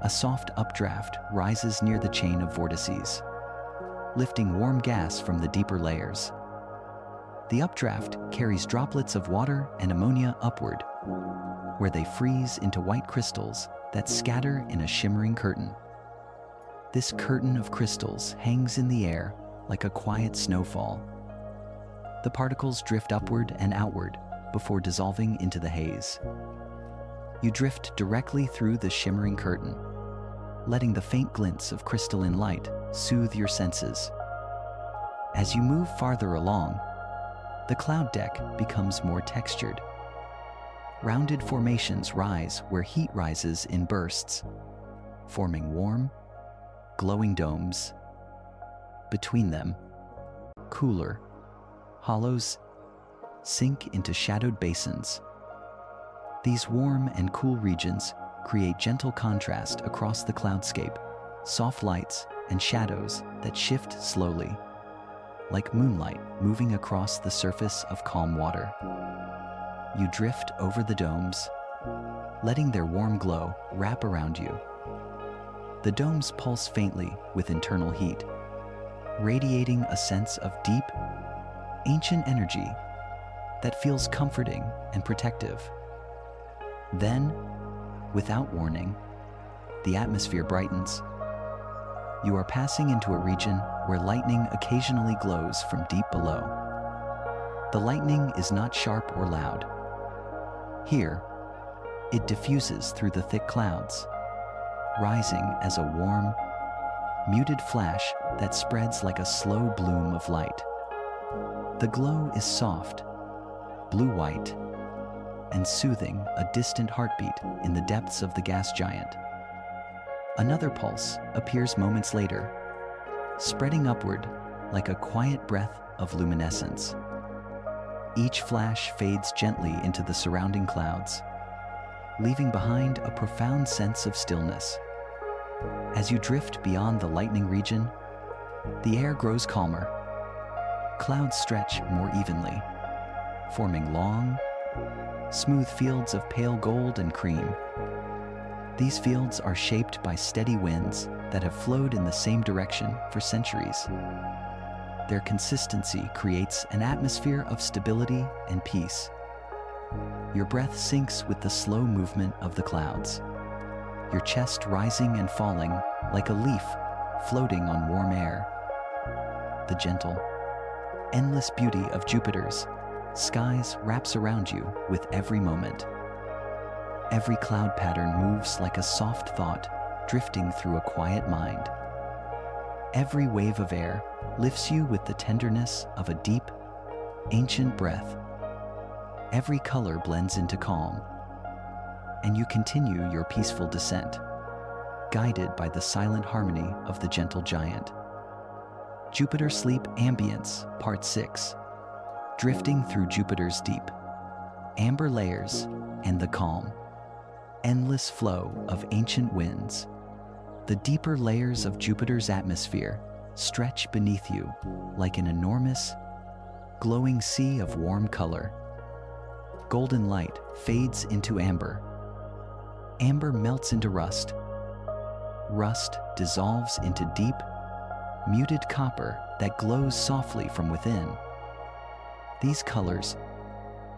A soft updraft rises near the chain of vortices, lifting warm gas from the deeper layers. The updraft carries droplets of water and ammonia upward, where they freeze into white crystals that scatter in a shimmering curtain. This curtain of crystals hangs in the air like a quiet snowfall. The particles drift upward and outward before dissolving into the haze. You drift directly through the shimmering curtain, letting the faint glints of crystalline light soothe your senses. As you move farther along, the cloud deck becomes more textured. Rounded formations rise where heat rises in bursts, forming warm, glowing domes. Between them, cooler, hollows sink into shadowed basins. These warm and cool regions create gentle contrast across the cloudscape, soft lights and shadows that shift slowly, like moonlight moving across the surface of calm water. You drift over the domes, letting their warm glow wrap around you. The domes pulse faintly with internal heat, radiating a sense of deep, ancient energy that feels comforting and protective. Then, without warning, the atmosphere brightens. You are passing into a region where lightning occasionally glows from deep below. The lightning is not sharp or loud. Here, it diffuses through the thick clouds, rising as a warm, muted flash that spreads like a slow bloom of light. The glow is soft, blue-white, and soothing a distant heartbeat in the depths of the gas giant. Another pulse appears moments later, spreading upward like a quiet breath of luminescence. Each flash fades gently into the surrounding clouds, leaving behind a profound sense of stillness. As you drift beyond the lightning region, the air grows calmer. Clouds stretch more evenly, forming long, smooth fields of pale gold and cream. These fields are shaped by steady winds that have flowed in the same direction for centuries. Their consistency creates an atmosphere of stability and peace. Your breath syncs with the slow movement of the clouds, your chest rising and falling like a leaf floating on warm air. The gentle, endless beauty of Jupiter's skies wraps around you with every moment. Every cloud pattern moves like a soft thought drifting through a quiet mind. Every wave of air lifts you with the tenderness of a deep, ancient breath. Every color blends into calm, and you continue your peaceful descent, guided by the silent harmony of the gentle giant. Jupiter Sleep Ambience, Part 6. Drifting through Jupiter's deep, amber layers, and the calm, endless flow of ancient winds. The deeper layers of Jupiter's atmosphere stretch beneath you like an enormous, glowing sea of warm color. Golden light fades into amber. Amber melts into rust. Rust dissolves into deep, muted copper that glows softly from within. These colors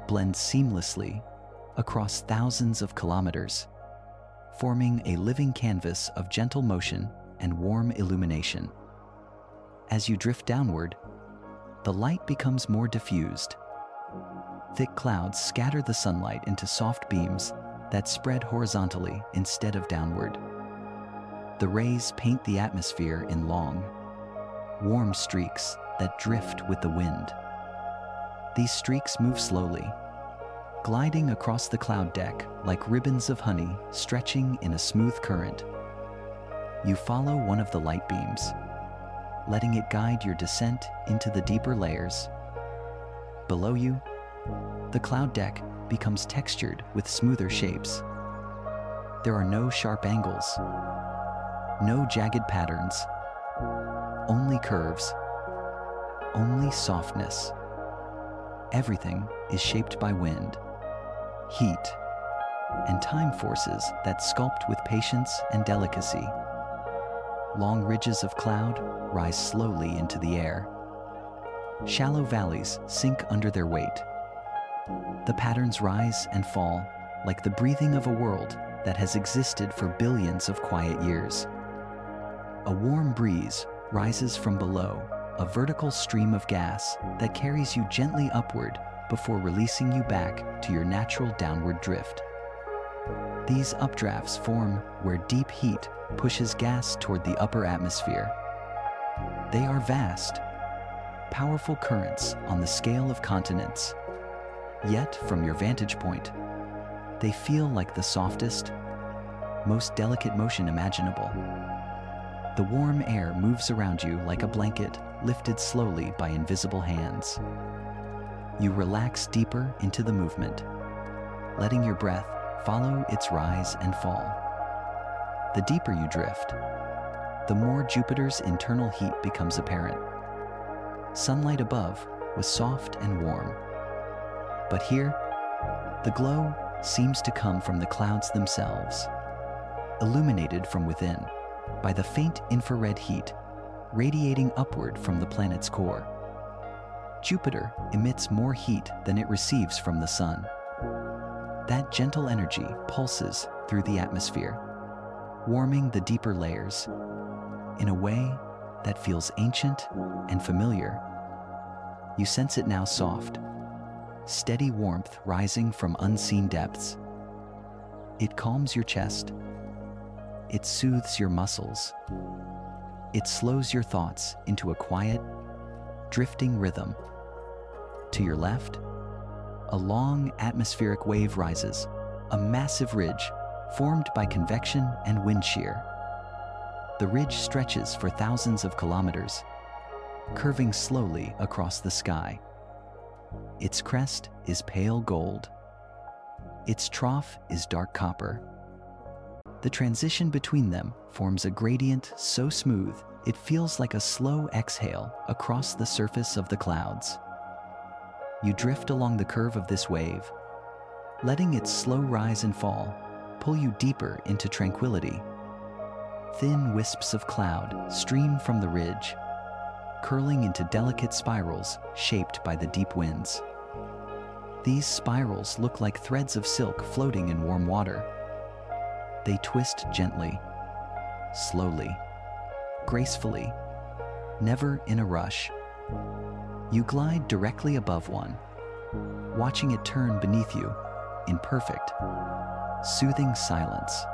blend seamlessly across thousands of kilometers, forming a living canvas of gentle motion and warm illumination. As you drift downward, the light becomes more diffused. Thick clouds scatter the sunlight into soft beams that spread horizontally instead of downward. The rays paint the atmosphere in long, warm streaks that drift with the wind. These streaks move slowly, gliding across the cloud deck like ribbons of honey stretching in a smooth current. You follow one of the light beams, letting it guide your descent into the deeper layers. Below you, the cloud deck becomes textured with smoother shapes. There are no sharp angles, no jagged patterns, only curves, only softness. Everything is shaped by wind, heat, and time forces that sculpt with patience and delicacy. Long ridges of cloud rise slowly into the air. Shallow valleys sink under their weight. The patterns rise and fall like the breathing of a world that has existed for billions of quiet years. A warm breeze rises from below, a vertical stream of gas that carries you gently upward before releasing you back to your natural downward drift. These updrafts form where deep heat pushes gas toward the upper atmosphere. They are vast, powerful currents on the scale of continents. Yet, from your vantage point, they feel like the softest, most delicate motion imaginable. The warm air moves around you like a blanket lifted slowly by invisible hands. You relax deeper into the movement, letting your breath follow its rise and fall. The deeper you drift, the more Jupiter's internal heat becomes apparent. Sunlight above was soft and warm, but here, the glow seems to come from the clouds themselves, illuminated from within by the faint infrared heat radiating upward from the planet's core. Jupiter emits more heat than it receives from the sun. That gentle energy pulses through the atmosphere, warming the deeper layers in a way that feels ancient and familiar. You sense it now, soft, steady warmth rising from unseen depths. It calms your chest. It soothes your muscles. It slows your thoughts into a quiet, drifting rhythm. To your left, a long atmospheric wave rises, a massive ridge formed by convection and wind shear. The ridge stretches for thousands of kilometers, curving slowly across the sky. Its crest is pale gold. Its trough is dark copper. The transition between them forms a gradient so smooth it feels like a slow exhale across the surface of the clouds. You drift along the curve of this wave, letting its slow rise and fall pull you deeper into tranquility. Thin wisps of cloud stream from the ridge, curling into delicate spirals shaped by the deep winds. These spirals look like threads of silk floating in warm water. They twist gently, slowly, gracefully, never in a rush. You glide directly above one, watching it turn beneath you in perfect, soothing silence.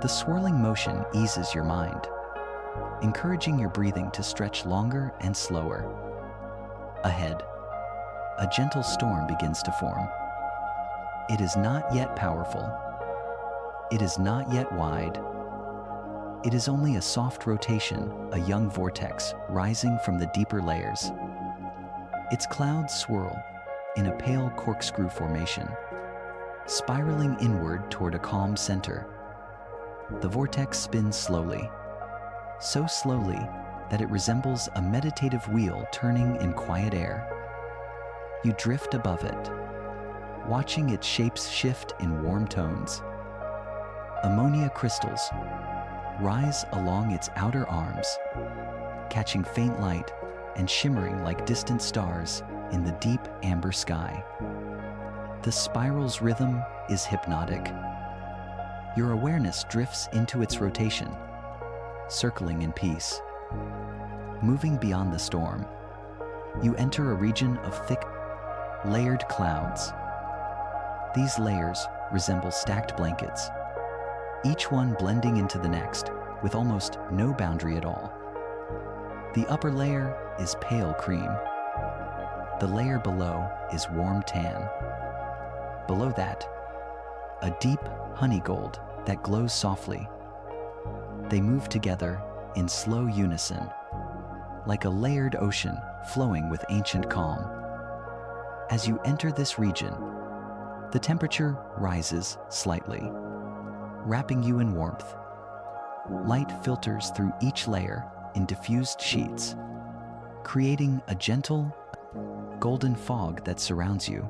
The swirling motion eases your mind, encouraging your breathing to stretch longer and slower. Ahead, a gentle storm begins to form. It is not yet powerful. It is not yet wide. It is only a soft rotation, a young vortex rising from the deeper layers. Its clouds swirl in a pale corkscrew formation, spiraling inward toward a calm center. The vortex spins slowly, so slowly that it resembles a meditative wheel turning in quiet air. You drift above it, watching its shapes shift in warm tones. Ammonia crystals rise along its outer arms, catching faint light and shimmering like distant stars in the deep amber sky. The spiral's rhythm is hypnotic. Your awareness drifts into its rotation, circling in peace. Moving beyond the storm, you enter a region of thick, layered clouds. These layers resemble stacked blankets, each one blending into the next with almost no boundary at all. The upper layer is pale cream. The layer below is warm tan. Below that, a deep honey gold that glows softly. They move together in slow unison, like a layered ocean flowing with ancient calm. As you enter this region, the temperature rises slightly, wrapping you in warmth. Light filters through each layer in diffused sheets, creating a gentle, golden fog that surrounds you.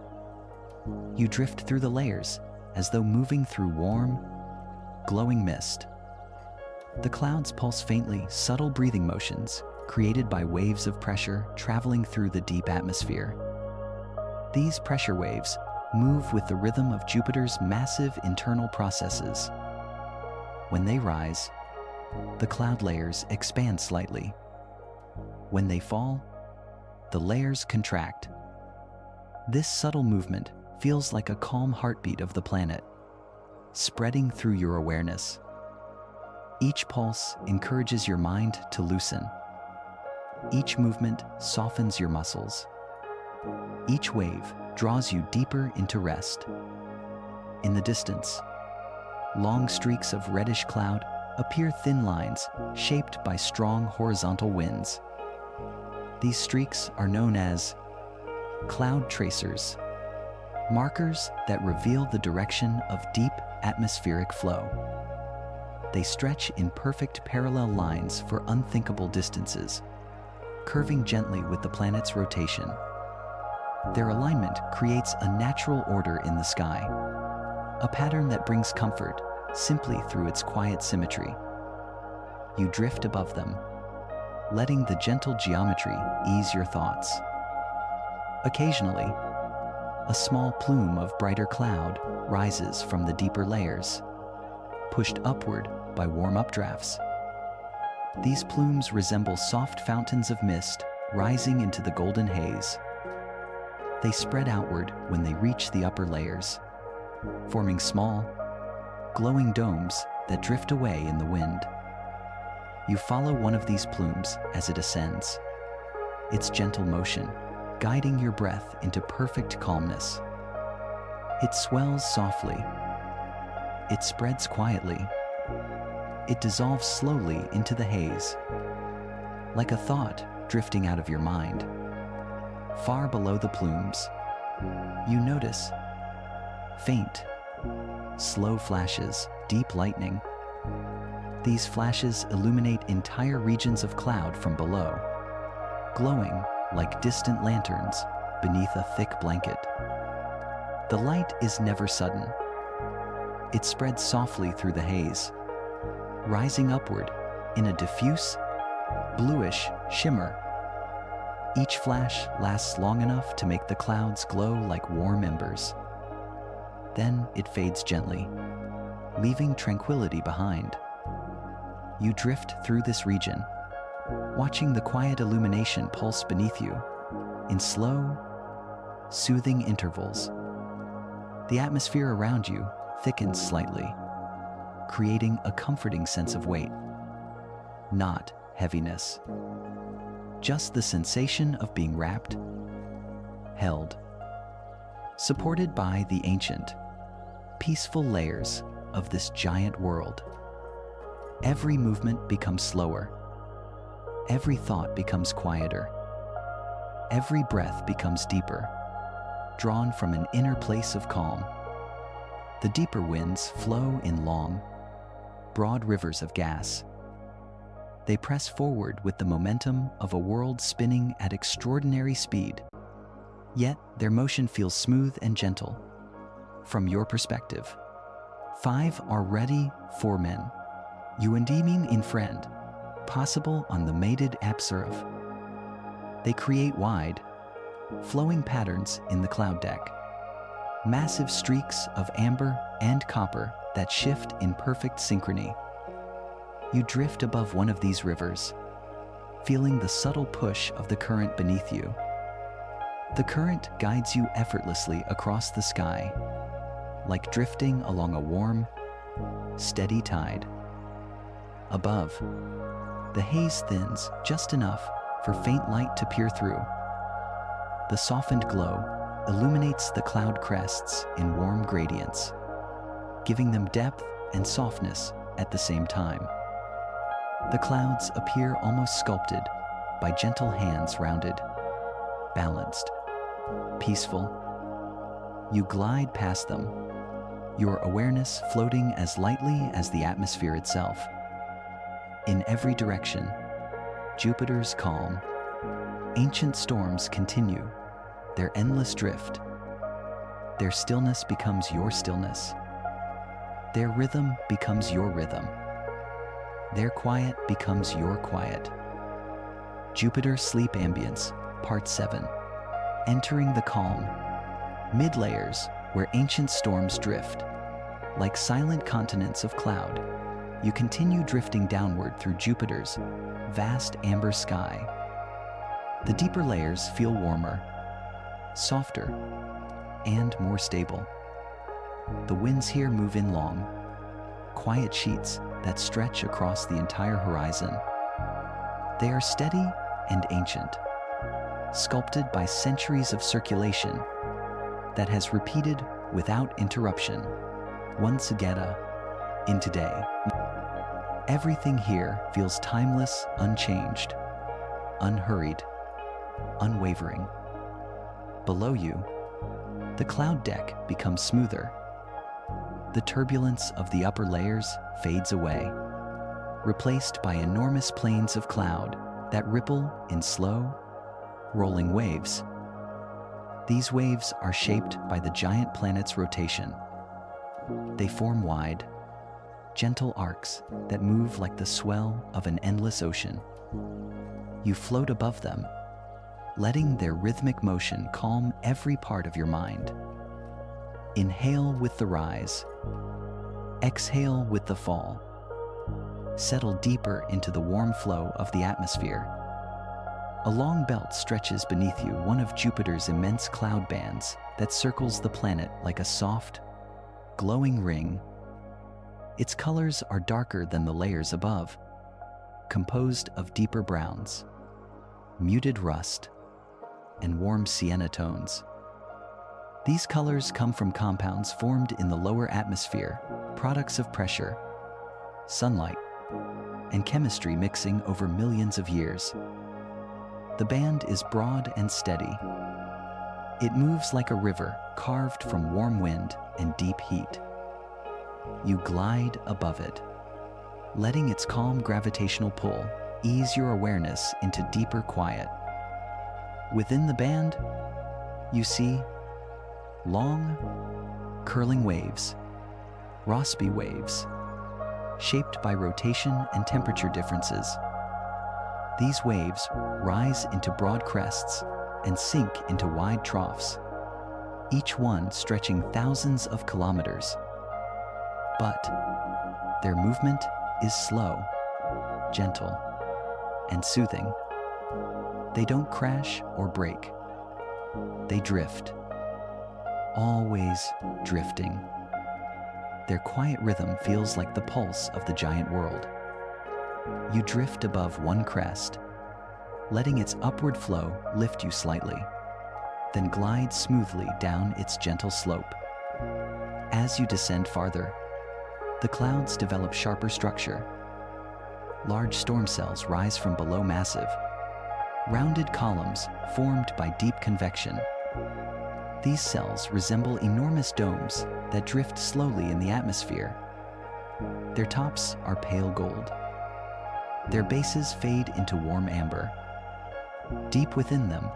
You drift through the layers as though moving through warm, glowing mist. The clouds pulse faintly, subtle breathing motions created by waves of pressure traveling through the deep atmosphere. These pressure waves move with the rhythm of Jupiter's massive internal processes. When they rise, the cloud layers expand slightly. When they fall, the layers contract. This subtle movement feels like a calm heartbeat of the planet, spreading through your awareness. Each pulse encourages your mind to loosen. Each movement softens your muscles. Each wave draws you deeper into rest. In the distance, long streaks of reddish cloud appear, thin lines shaped by strong horizontal winds. These streaks are known as cloud tracers, markers that reveal the direction of deep atmospheric flow. They stretch in perfect parallel lines for unthinkable distances, curving gently with the planet's rotation. Their alignment creates a natural order in the sky, a pattern that brings comfort simply through its quiet symmetry. You drift above them, letting the gentle geometry ease your thoughts. Occasionally, A small plume of brighter cloud rises from the deeper layers, pushed upward by warm updrafts. These plumes resemble soft fountains of mist rising into the golden haze. They spread outward when they reach the upper layers, forming small, glowing domes that drift away in the wind. You follow one of these plumes as it ascends, its gentle motion guiding your breath into perfect calmness. It swells softly. It spreads quietly. It dissolves slowly into the haze, like a thought drifting out of your mind. Far below the plumes, you notice faint, slow flashes, deep lightning. These flashes illuminate entire regions of cloud from below, glowing like distant lanterns beneath a thick blanket. The light is never sudden. It spreads softly through the haze, rising upward in a diffuse, bluish shimmer. Each flash lasts long enough to make the clouds glow like warm embers. Then it fades gently, leaving tranquility behind. You drift through this region, watching the quiet illumination pulse beneath you in slow, soothing intervals. The atmosphere around you thickens slightly, creating a comforting sense of weight, not heaviness. Just the sensation of being wrapped, held, supported by the ancient, peaceful layers of this giant world. Every movement becomes slower. Every thought becomes quieter. Every breath becomes deeper, drawn from an inner place of calm. The deeper winds flow in long, broad rivers of gas. They press forward with the momentum of a world spinning at extraordinary speed. Yet their motion feels smooth and gentle. From your perspective, 5 are ready 4 men. You and mean in friend, possible on the mated Absurf. They create wide, flowing patterns in the cloud deck. Massive streaks of amber and copper that shift in perfect synchrony. You drift above one of these rivers, feeling the subtle push of the current beneath you. The current guides you effortlessly across the sky, like drifting along a warm, steady tide. Above, the haze thins just enough for faint light to peer through. The softened glow illuminates the cloud crests in warm gradients, giving them depth and softness at the same time. The clouds appear almost sculpted by gentle hands, rounded, balanced, peaceful. You glide past them, your awareness floating as lightly as the atmosphere itself. In every direction, Jupiter's calm. Ancient storms continue their endless drift. Their stillness becomes your stillness. Their rhythm becomes your rhythm. Their quiet becomes your quiet. Jupiter Sleep Ambience, Part 7. Entering the calm, mid-layers where ancient storms drift. Like silent continents of cloud, you continue drifting downward through Jupiter's vast amber sky. The deeper layers feel warmer, softer, and more stable. The winds here move in long, quiet sheets that stretch across the entire horizon. They are steady and ancient, sculpted by centuries of circulation that has repeated without interruption, once again in today. Everything here feels timeless, unchanged, unhurried, unwavering. Below you, the cloud deck becomes smoother. The turbulence of the upper layers fades away, replaced by enormous plains of cloud that ripple in slow, rolling waves. These waves are shaped by the giant planet's rotation. They form wide, gentle arcs that move like the swell of an endless ocean. You float above them, letting their rhythmic motion calm every part of your mind. Inhale with the rise. Exhale with the fall. Settle deeper into the warm flow of the atmosphere. A long belt stretches beneath you, one of Jupiter's immense cloud bands that circles the planet like a soft, glowing ring. Its colors are darker than the layers above, composed of deeper browns, muted rust, and warm sienna tones. These colors come from compounds formed in the lower atmosphere, products of pressure, sunlight, and chemistry mixing over millions of years. The band is broad and steady. It moves like a river carved from warm wind and deep heat. You glide above it, letting its calm gravitational pull ease your awareness into deeper quiet. Within the band, you see long, curling waves, Rossby waves, shaped by rotation and temperature differences. These waves rise into broad crests and sink into wide troughs, each one stretching thousands of kilometers. But their movement is slow, gentle, and soothing. They don't crash or break. They drift, always drifting. Their quiet rhythm feels like the pulse of the giant world. You drift above one crest, letting its upward flow lift you slightly, then glide smoothly down its gentle slope. As you descend farther, the clouds develop sharper structure. Large storm cells rise from below massive, rounded columns formed by deep convection. These cells resemble enormous domes that drift slowly in the atmosphere. Their tops are pale gold. Their bases fade into warm amber. Deep within them,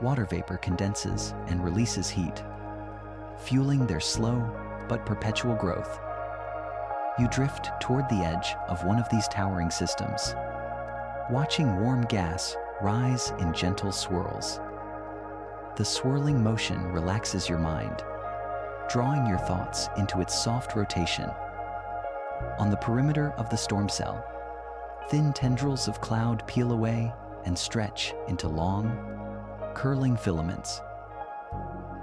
water vapor condenses and releases heat, fueling their slow but perpetual growth. You drift toward the edge of one of these towering systems, watching warm gas rise in gentle swirls. The swirling motion relaxes your mind, drawing your thoughts into its soft rotation. On the perimeter of the storm cell, thin tendrils of cloud peel away and stretch into long, curling filaments.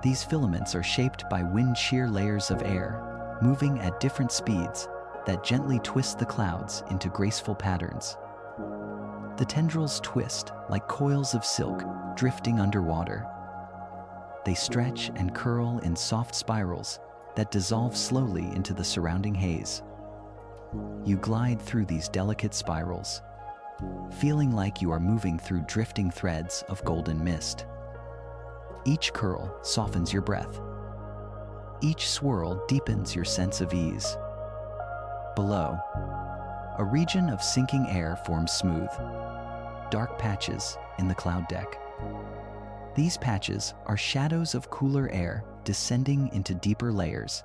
These filaments are shaped by wind shear layers of air, moving at different speeds that gently twist the clouds into graceful patterns. The tendrils twist like coils of silk drifting underwater. They stretch and curl in soft spirals that dissolve slowly into the surrounding haze. You glide through these delicate spirals, feeling like you are moving through drifting threads of golden mist. Each curl softens your breath. Each swirl deepens your sense of ease. Below, a region of sinking air forms smooth, dark patches in the cloud deck. These patches are shadows of cooler air descending into deeper layers.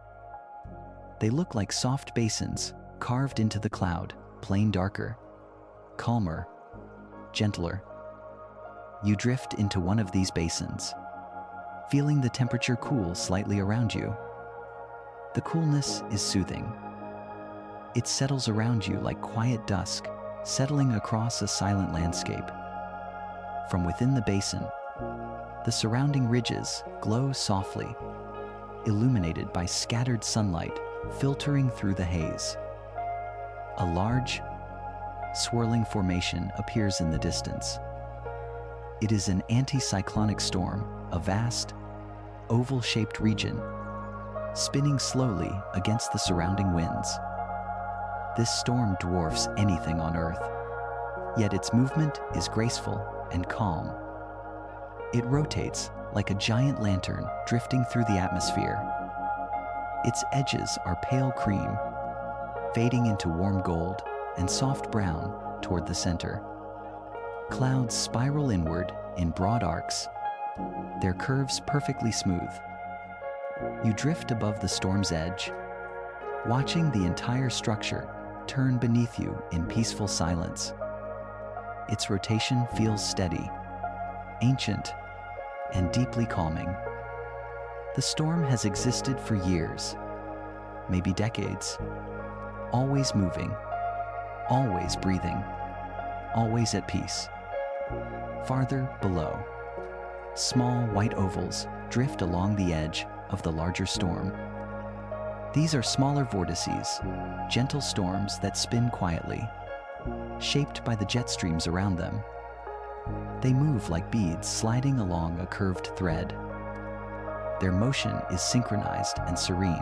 They look like soft basins carved into the cloud, plain darker, calmer, gentler. You drift into one of these basins, feeling the temperature cool slightly around you. The coolness is soothing. It settles around you like quiet dusk, settling across a silent landscape. From within the basin, the surrounding ridges glow softly, illuminated by scattered sunlight filtering through the haze. A large, swirling formation appears in the distance. It is an anticyclonic storm, a vast, oval-shaped region, spinning slowly against the surrounding winds. This storm dwarfs anything on Earth, yet its movement is graceful and calm. It rotates like a giant lantern drifting through the atmosphere. Its edges are pale cream, fading into warm gold and soft brown toward the center. Clouds spiral inward in broad arcs, their curves perfectly smooth. You drift above the storm's edge, watching the entire structure turn beneath you in peaceful silence. Its rotation feels steady, ancient, and deeply calming. The storm has existed for years, maybe decades, always moving, always breathing, always at peace. Farther below, small white ovals drift along the edge of the larger storm. These are smaller vortices, gentle storms that spin quietly, shaped by the jet streams around them. They move like beads sliding along a curved thread. Their motion is synchronized and serene.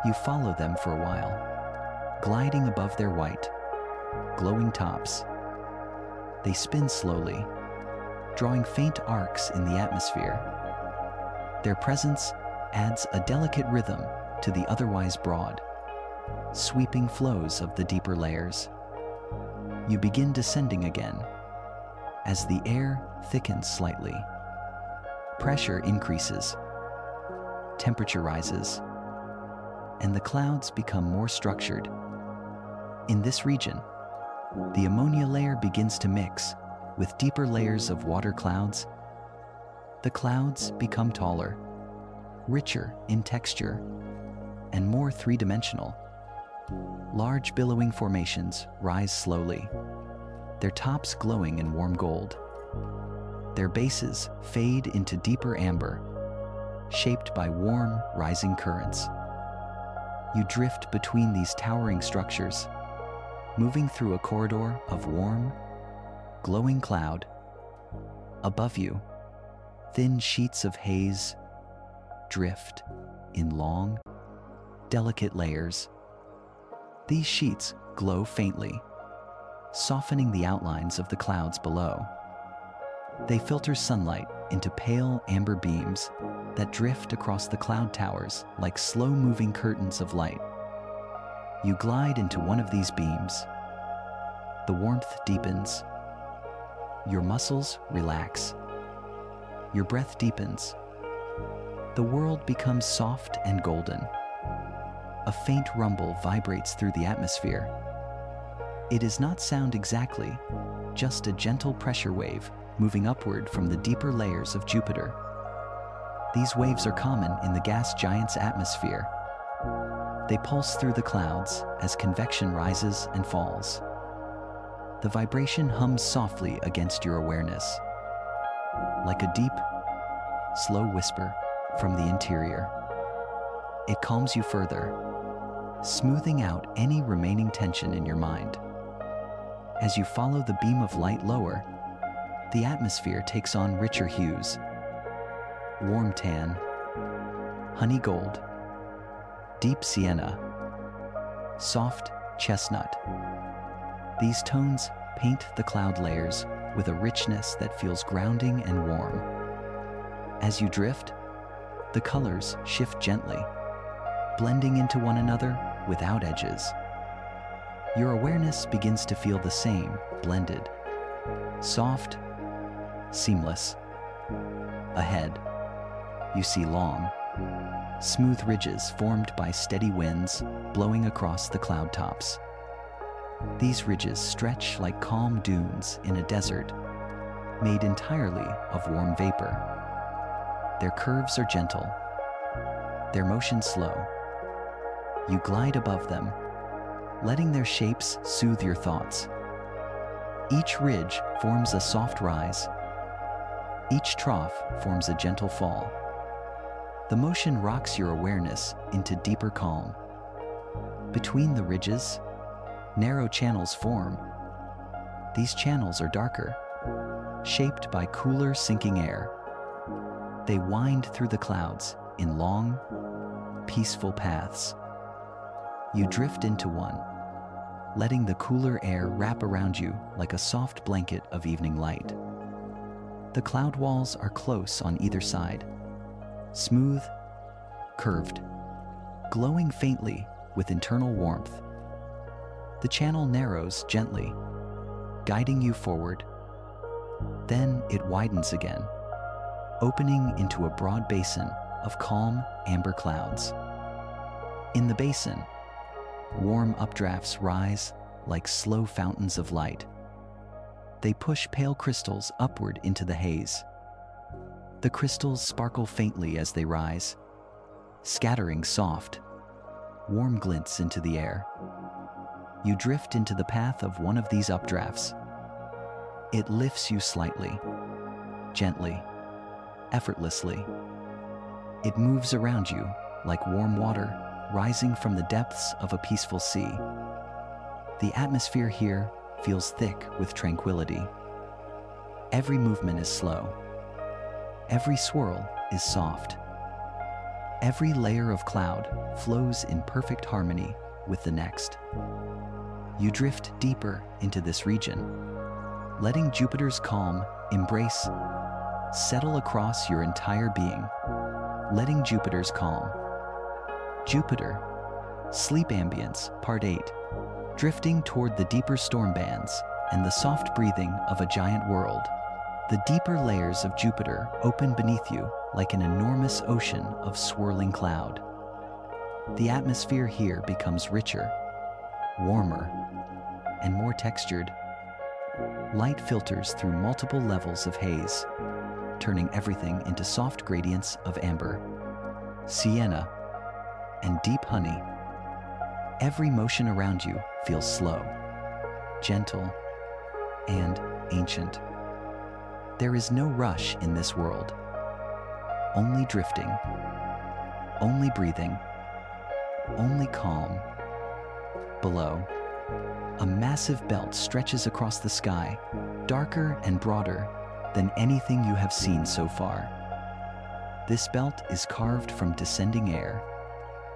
You follow them for a while, gliding above their white, glowing tops. They spin slowly, drawing faint arcs in the atmosphere. Their presence adds a delicate rhythm to the otherwise broad, sweeping flows of the deeper layers. You begin descending again. As the air thickens slightly, pressure increases, temperature rises, and the clouds become more structured. In this region, the ammonia layer begins to mix with deeper layers of water clouds. The clouds become taller, richer in texture, and more three-dimensional. Large billowing formations rise slowly, their tops glowing in warm gold. Their bases fade into deeper amber, shaped by warm, rising currents. You drift between these towering structures, moving through a corridor of warm, glowing cloud. Above you, thin sheets of haze drift in long, delicate layers. These sheets glow faintly, softening the outlines of the clouds below. They filter sunlight into pale amber beams that drift across the cloud towers like slow-moving curtains of light. You glide into one of these beams. The warmth deepens. Your muscles relax. Your breath deepens. The world becomes soft and golden. A faint rumble vibrates through the atmosphere. It is not sound exactly, just a gentle pressure wave moving upward from the deeper layers of Jupiter. These waves are common in the gas giant's atmosphere. They pulse through the clouds as convection rises and falls. The vibration hums softly against your awareness, like a deep, slow whisper from the interior. It calms you further, smoothing out any remaining tension in your mind. As you follow the beam of light lower, the atmosphere takes on richer hues: warm tan, honey gold, deep sienna, soft chestnut. These tones paint the cloud layers with a richness that feels grounding and warm. As you drift, the colors shift gently, blending into one another without edges. Your awareness begins to feel the same, blended, soft, seamless. Ahead, you see long, smooth ridges formed by steady winds blowing across the cloud tops. These ridges stretch like calm dunes in a desert, made entirely of warm vapor. Their curves are gentle, their motion slow. You glide above them, letting their shapes soothe your thoughts. Each ridge forms a soft rise. Each trough forms a gentle fall. The motion rocks your awareness into deeper calm. Between the ridges, narrow channels form. These channels are darker, shaped by cooler sinking air. They wind through the clouds in long, peaceful paths. You drift into one, letting the cooler air wrap around you like a soft blanket of evening light. The cloud walls are close on either side, smooth, curved, glowing faintly with internal warmth. The channel narrows gently, guiding you forward. Then it widens again, opening into a broad basin of calm amber clouds. In the basin, warm updrafts rise like slow fountains of light. They push pale crystals upward into the haze. The crystals sparkle faintly as they rise, scattering soft, warm glints into the air. You drift into the path of one of these updrafts. It lifts you slightly, gently, effortlessly. It moves around you like warm water rising from the depths of a peaceful sea. The atmosphere here feels thick with tranquility. Every movement is slow. Every swirl is soft. Every layer of cloud flows in perfect harmony with the next. You drift deeper into this region, letting Jupiter's calm embrace settle across your entire being. Letting Jupiter's calm. Jupiter, Sleep Ambience, Part 8. Drifting toward the deeper storm bands and the soft breathing of a giant world. The deeper layers of Jupiter open beneath you like an enormous ocean of swirling cloud. The atmosphere here becomes richer, warmer, and more textured. Light filters through multiple levels of haze, turning everything into soft gradients of amber, sienna, and deep honey. Every motion around you feels slow, gentle, and ancient. There is no rush in this world. Only drifting, only breathing, only calm. Below, a massive belt stretches across the sky, darker and broader than anything you have seen so far. This belt is carved from descending air,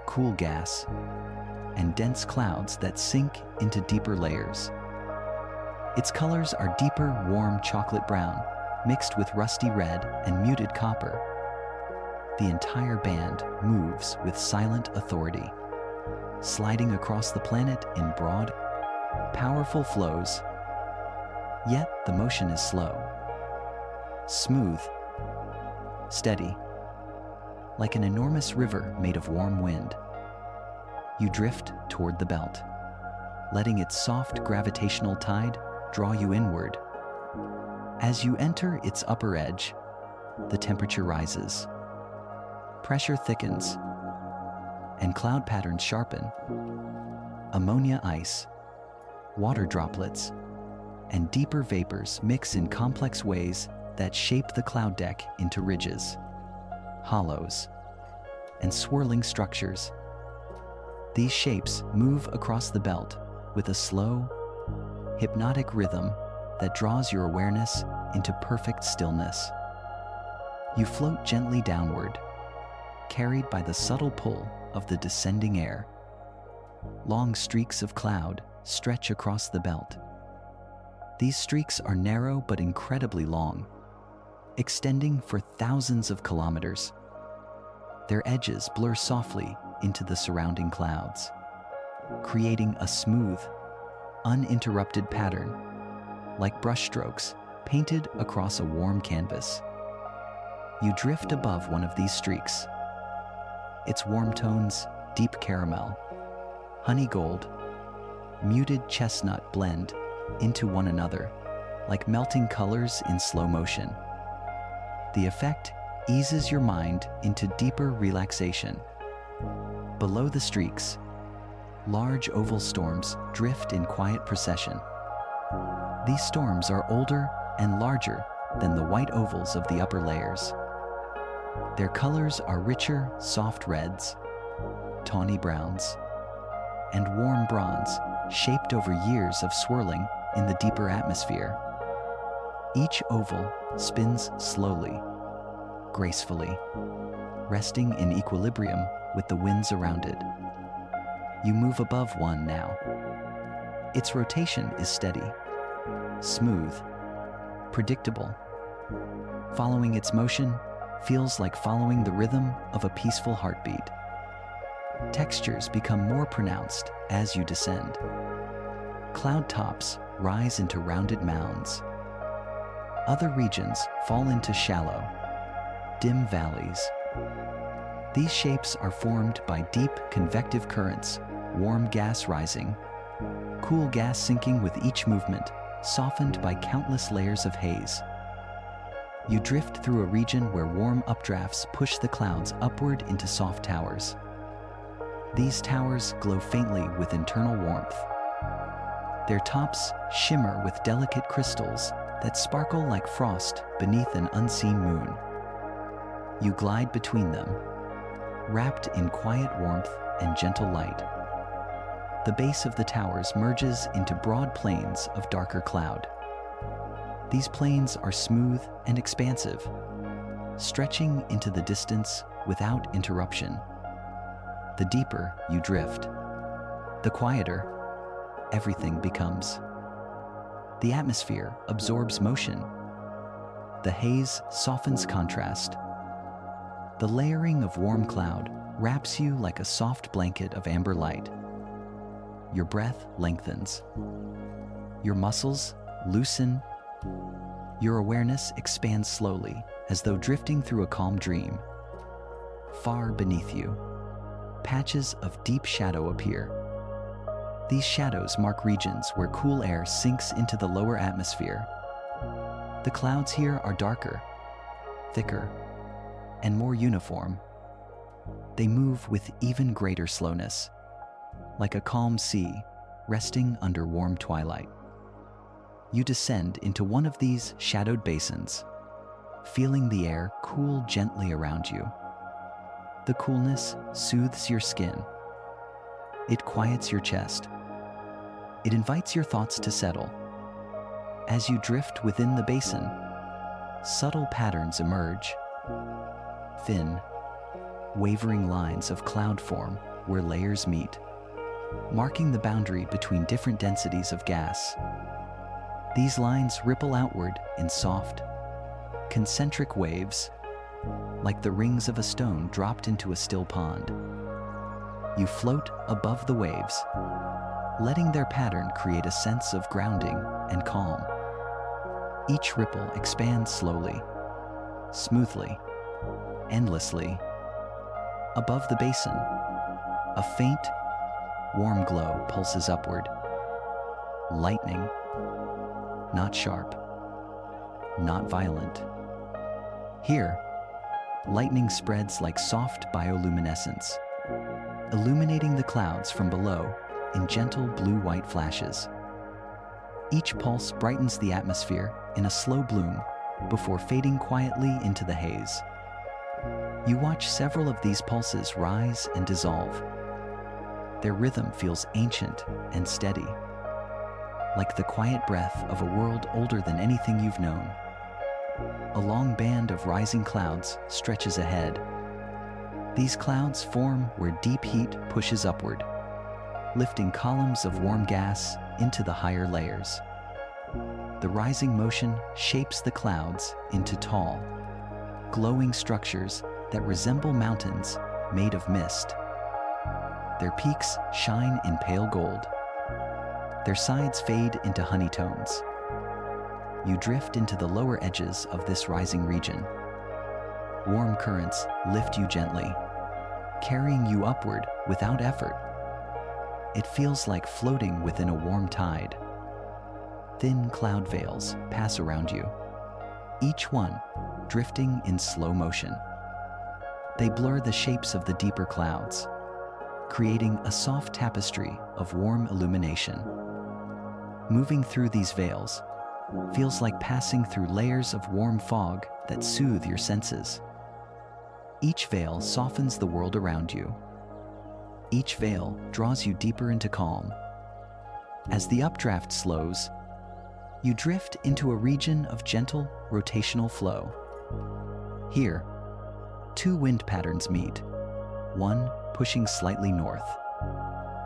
cool gas, and dense clouds that sink into deeper layers. Its colors are deeper, warm chocolate brown, mixed with rusty red and muted copper. The entire band moves with silent authority, sliding across the planet in broad, powerful flows. Yet the motion is slow, smooth, steady, like an enormous river made of warm wind. You drift toward the belt, letting its soft gravitational tide draw you inward. As you enter its upper edge, the temperature rises, pressure thickens, and cloud patterns sharpen. Ammonia ice, water droplets, and deeper vapors mix in complex ways that shape the cloud deck into ridges, hollows, and swirling structures. These shapes move across the belt with a slow, hypnotic rhythm that draws your awareness into perfect stillness. You float gently downward, carried by the subtle pull of the descending air. Long streaks of cloud stretch across the belt. These streaks are narrow but incredibly long, extending for thousands of kilometers. Their edges blur softly into the surrounding clouds, creating a smooth, uninterrupted pattern, like brushstrokes painted across a warm canvas. You drift above one of these streaks. Its warm tones, deep caramel, honey gold, muted chestnut blend into one another, like melting colors in slow motion. The effect eases your mind into deeper relaxation. Below the streaks, large oval storms drift in quiet procession. These storms are older and larger than the white ovals of the upper layers. Their colors are richer, soft reds, tawny browns, and warm bronze, shaped over years of swirling in the deeper atmosphere. Each oval spins slowly, gracefully, resting in equilibrium with the winds around it. You move above one now. Its rotation is steady, smooth, predictable. Following its motion feels like following the rhythm of a peaceful heartbeat. Textures become more pronounced as you descend. Cloud tops rise into rounded mounds. Other regions fall into shallow, dim valleys. These shapes are formed by deep convective currents, warm gas rising, cool gas sinking with each movement, softened by countless layers of haze. You drift through a region where warm updrafts push the clouds upward into soft towers. These towers glow faintly with internal warmth. Their tops shimmer with delicate crystals that sparkle like frost beneath an unseen moon. You glide between them, wrapped in quiet warmth and gentle light. The base of the towers merges into broad plains of darker cloud. These plains are smooth and expansive, stretching into the distance without interruption. The deeper you drift, the quieter everything becomes. The atmosphere absorbs motion. The haze softens contrast. The layering of warm cloud wraps you like a soft blanket of amber light. Your breath lengthens. Your muscles loosen. Your awareness expands slowly, as though drifting through a calm dream. Far beneath you, patches of deep shadow appear. These shadows mark regions where cool air sinks into the lower atmosphere. The clouds here are darker, thicker, and more uniform. They move with even greater slowness, like a calm sea resting under warm twilight. You descend into one of these shadowed basins, feeling the air cool gently around you. The coolness soothes your skin. It quiets your chest. It invites your thoughts to settle. As you drift within the basin, subtle patterns emerge. Thin, wavering lines of cloud form where layers meet, marking the boundary between different densities of gas. These lines ripple outward in soft, concentric waves, like the rings of a stone dropped into a still pond. You float above the waves, letting their pattern create a sense of grounding and calm. Each ripple expands slowly, smoothly, endlessly. Above the basin, a faint, warm glow pulses upward. Lightning, not sharp, not violent. Here, lightning spreads like soft bioluminescence, illuminating the clouds from below in gentle blue-white flashes. Each pulse brightens the atmosphere in a slow bloom before fading quietly into the haze. You watch several of these pulses rise and dissolve. Their rhythm feels ancient and steady, like the quiet breath of a world older than anything you've known. A long band of rising clouds stretches ahead. These clouds form where deep heat pushes upward, lifting columns of warm gas into the higher layers. The rising motion shapes the clouds into tall, glowing structures that resemble mountains made of mist. Their peaks shine in pale gold. Their sides fade into honey tones. You drift into the lower edges of this rising region. Warm currents lift you gently, carrying you upward without effort. It feels like floating within a warm tide. Thin cloud veils pass around you, each one drifting in slow motion. They blur the shapes of the deeper clouds, creating a soft tapestry of warm illumination. Moving through these veils feels like passing through layers of warm fog that soothe your senses. Each veil softens the world around you. Each veil draws you deeper into calm. As the updraft slows, you drift into a region of gentle rotational flow. Here, two wind patterns meet, one pushing slightly north,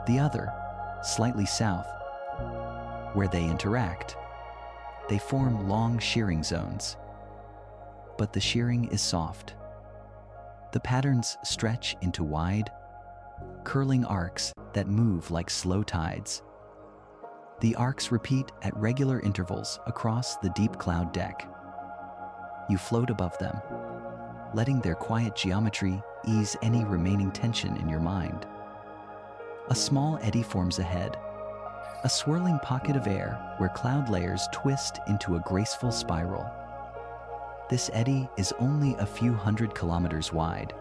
the other slightly south. Where they interact, they form long shearing zones. But the shearing is soft. The patterns stretch into wide, curling arcs that move like slow tides. The arcs repeat at regular intervals across the deep cloud deck. You float above them, letting their quiet geometry ease any remaining tension in your mind. A small eddy forms ahead, a swirling pocket of air where cloud layers twist into a graceful spiral. This eddy is only a few hundred kilometers wide,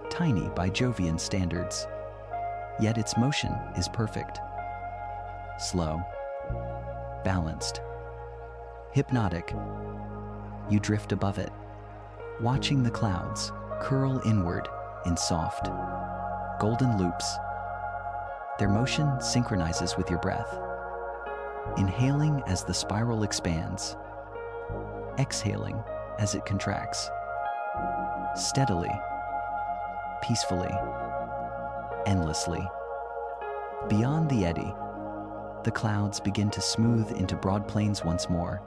tiny by Jovian standards, yet its motion is perfect. Slow, balanced, hypnotic. You drift above it, watching the clouds curl inward in soft, golden loops. Their motion synchronizes with your breath, inhaling as the spiral expands, exhaling as it contracts, steadily, peacefully, endlessly. Beyond the eddy, the clouds begin to smooth into broad plains once more.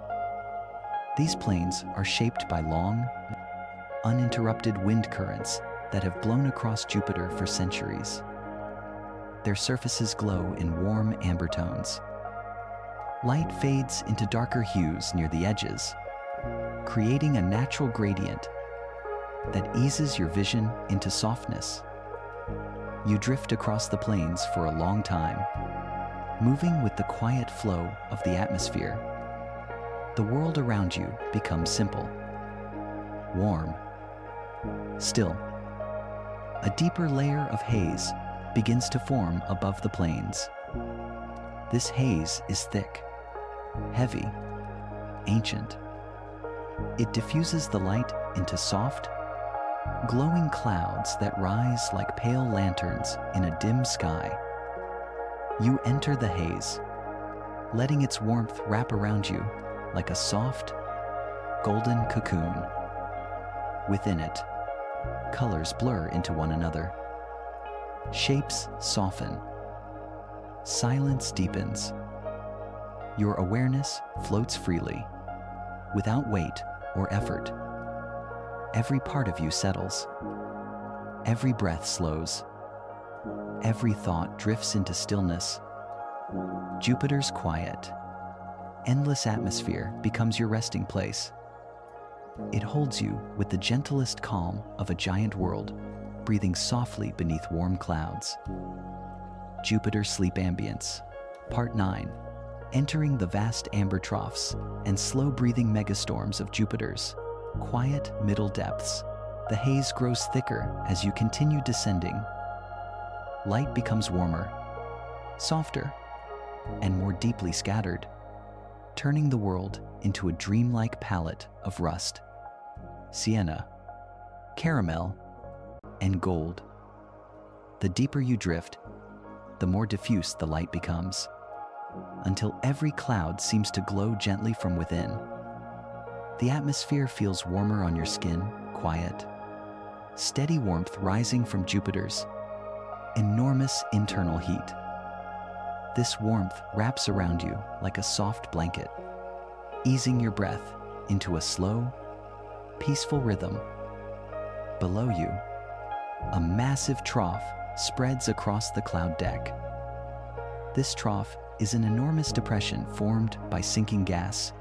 These plains are shaped by long, uninterrupted wind currents that have blown across Jupiter for centuries. Their surfaces glow in warm amber tones. Light fades into darker hues near the edges, creating a natural gradient that eases your vision into softness. You drift across the plains for a long time, moving with the quiet flow of the atmosphere. The world around you becomes simple, warm, still. A deeper layer of haze begins to form above the plains. This haze is thick, heavy, ancient. It diffuses the light into soft, glowing clouds that rise like pale lanterns in a dim sky. You enter the haze, letting its warmth wrap around you like a soft, golden cocoon. Within it, colors blur into one another. Shapes soften. Silence deepens. Your awareness floats freely, without weight or effort. Every part of you settles. Every breath slows. Every thought drifts into stillness. Jupiter's quiet, endless atmosphere becomes your resting place. It holds you with the gentlest calm of a giant world, breathing softly beneath warm clouds. Jupiter's Sleep Ambience, Part 9. Entering the vast amber troughs and slow-breathing megastorms of Jupiter's quiet middle depths. The haze grows thicker as you continue descending. Light becomes warmer, softer, and more deeply scattered, turning the world into a dreamlike palette of rust, sienna, caramel, and gold. The deeper you drift, the more diffuse the light becomes, until every cloud seems to glow gently from within. The atmosphere feels warmer on your skin, quiet, steady warmth rising from Jupiter's enormous internal heat. This warmth wraps around you like a soft blanket, easing your breath into a slow, peaceful rhythm. Below you, a massive trough spreads across the cloud deck. This trough is an enormous depression formed by sinking gas,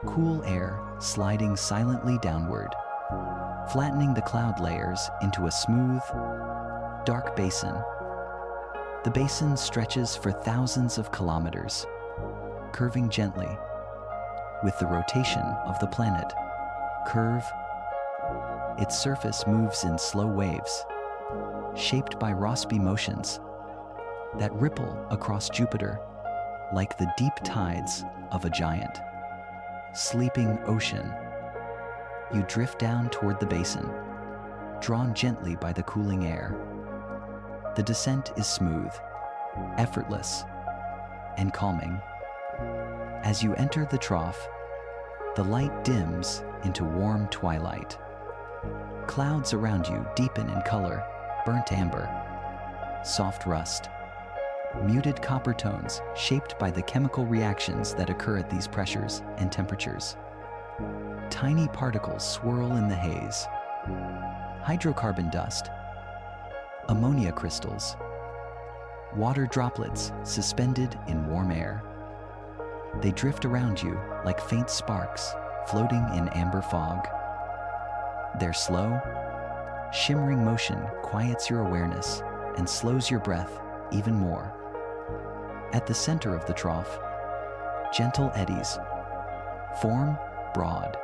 cool air sliding silently downward, flattening the cloud layers into a smooth, dark basin. The basin stretches for thousands of kilometers, curving gently with the rotation of the planet. Its surface moves in slow waves, shaped by Rossby motions that ripple across Jupiter like the deep tides of a giant, sleeping ocean. You drift down toward the basin, drawn gently by the cooling air. The descent is smooth, effortless, and calming. As you enter the trough, the light dims into warm twilight. Clouds around you deepen in color, burnt amber, soft rust, muted copper tones shaped by the chemical reactions that occur at these pressures and temperatures. Tiny particles swirl in the haze. Hydrocarbon dust, ammonia crystals, water droplets suspended in warm air. They drift around you like faint sparks floating in amber fog. Their slow, shimmering motion quiets your awareness and slows your breath even more. At the center of the trough, gentle eddies form broad,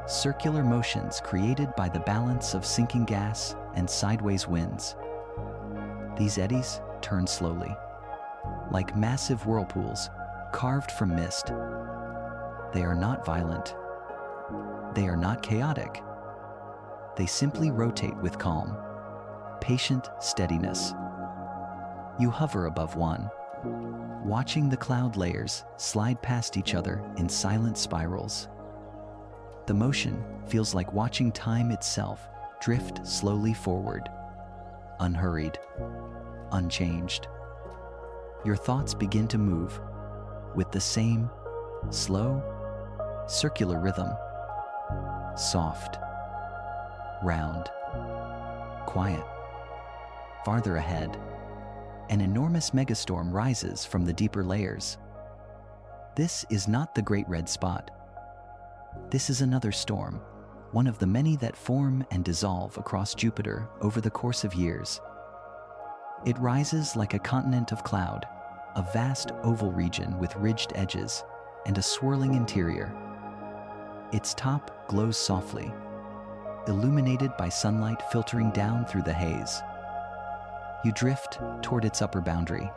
circular motions created by the balance of sinking gas and sideways winds. These eddies turn slowly, like massive whirlpools carved from mist. They are not violent. They are not chaotic. They simply rotate with calm, patient steadiness. You hover above one, watching the cloud layers slide past each other in silent spirals. The motion feels like watching time itself drift slowly forward, unhurried, unchanged. Your thoughts begin to move with the same slow, circular rhythm. Soft, round, quiet. Farther ahead, an enormous megastorm rises from the deeper layers. This is not the Great Red Spot. This is another storm, one of the many that form and dissolve across Jupiter over the course of years. It rises like a continent of cloud, a vast oval region with ridged edges and a swirling interior. Its top glows softly, illuminated by sunlight filtering down through the haze. You drift toward its upper boundary,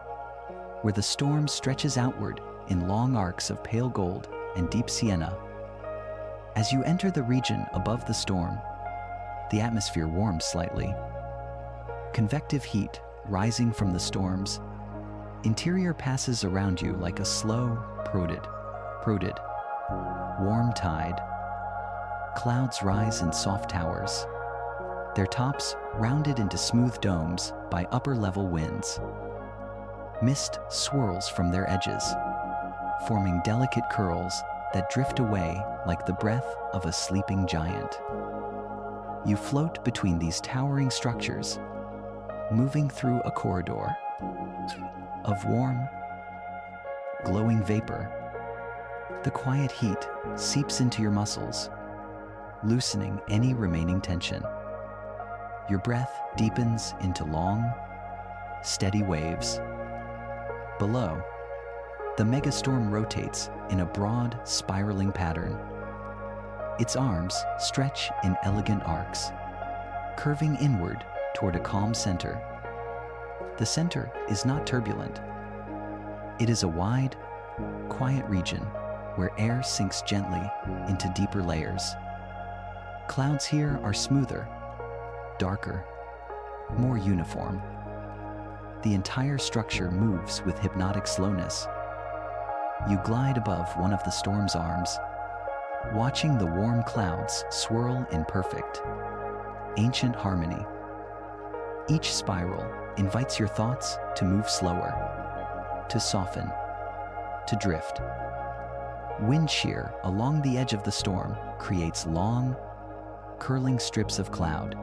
where the storm stretches outward in long arcs of pale gold and deep sienna. As you enter the region above the storm, the atmosphere warms slightly. Convective heat rising from the storm's interior passes around you like a slow, protid, warm tide. Clouds rise in soft towers, their tops rounded into smooth domes by upper-level winds. Mist swirls from their edges, forming delicate curls that drift away like the breath of a sleeping giant. You float between these towering structures, moving through a corridor of warm, glowing vapor. The quiet heat seeps into your muscles, loosening any remaining tension. Your breath deepens into long, steady waves. Below, the megastorm rotates in a broad, spiraling pattern. Its arms stretch in elegant arcs, curving inward toward a calm center. The center is not turbulent. It is a wide, quiet region where air sinks gently into deeper layers. Clouds here are smoother, darker, more uniform. The entire structure moves with hypnotic slowness. You glide above one of the storm's arms, watching the warm clouds swirl in perfect, ancient harmony. Each spiral invites your thoughts to move slower, to soften, to drift. Wind shear along the edge of the storm creates long, curling strips of cloud.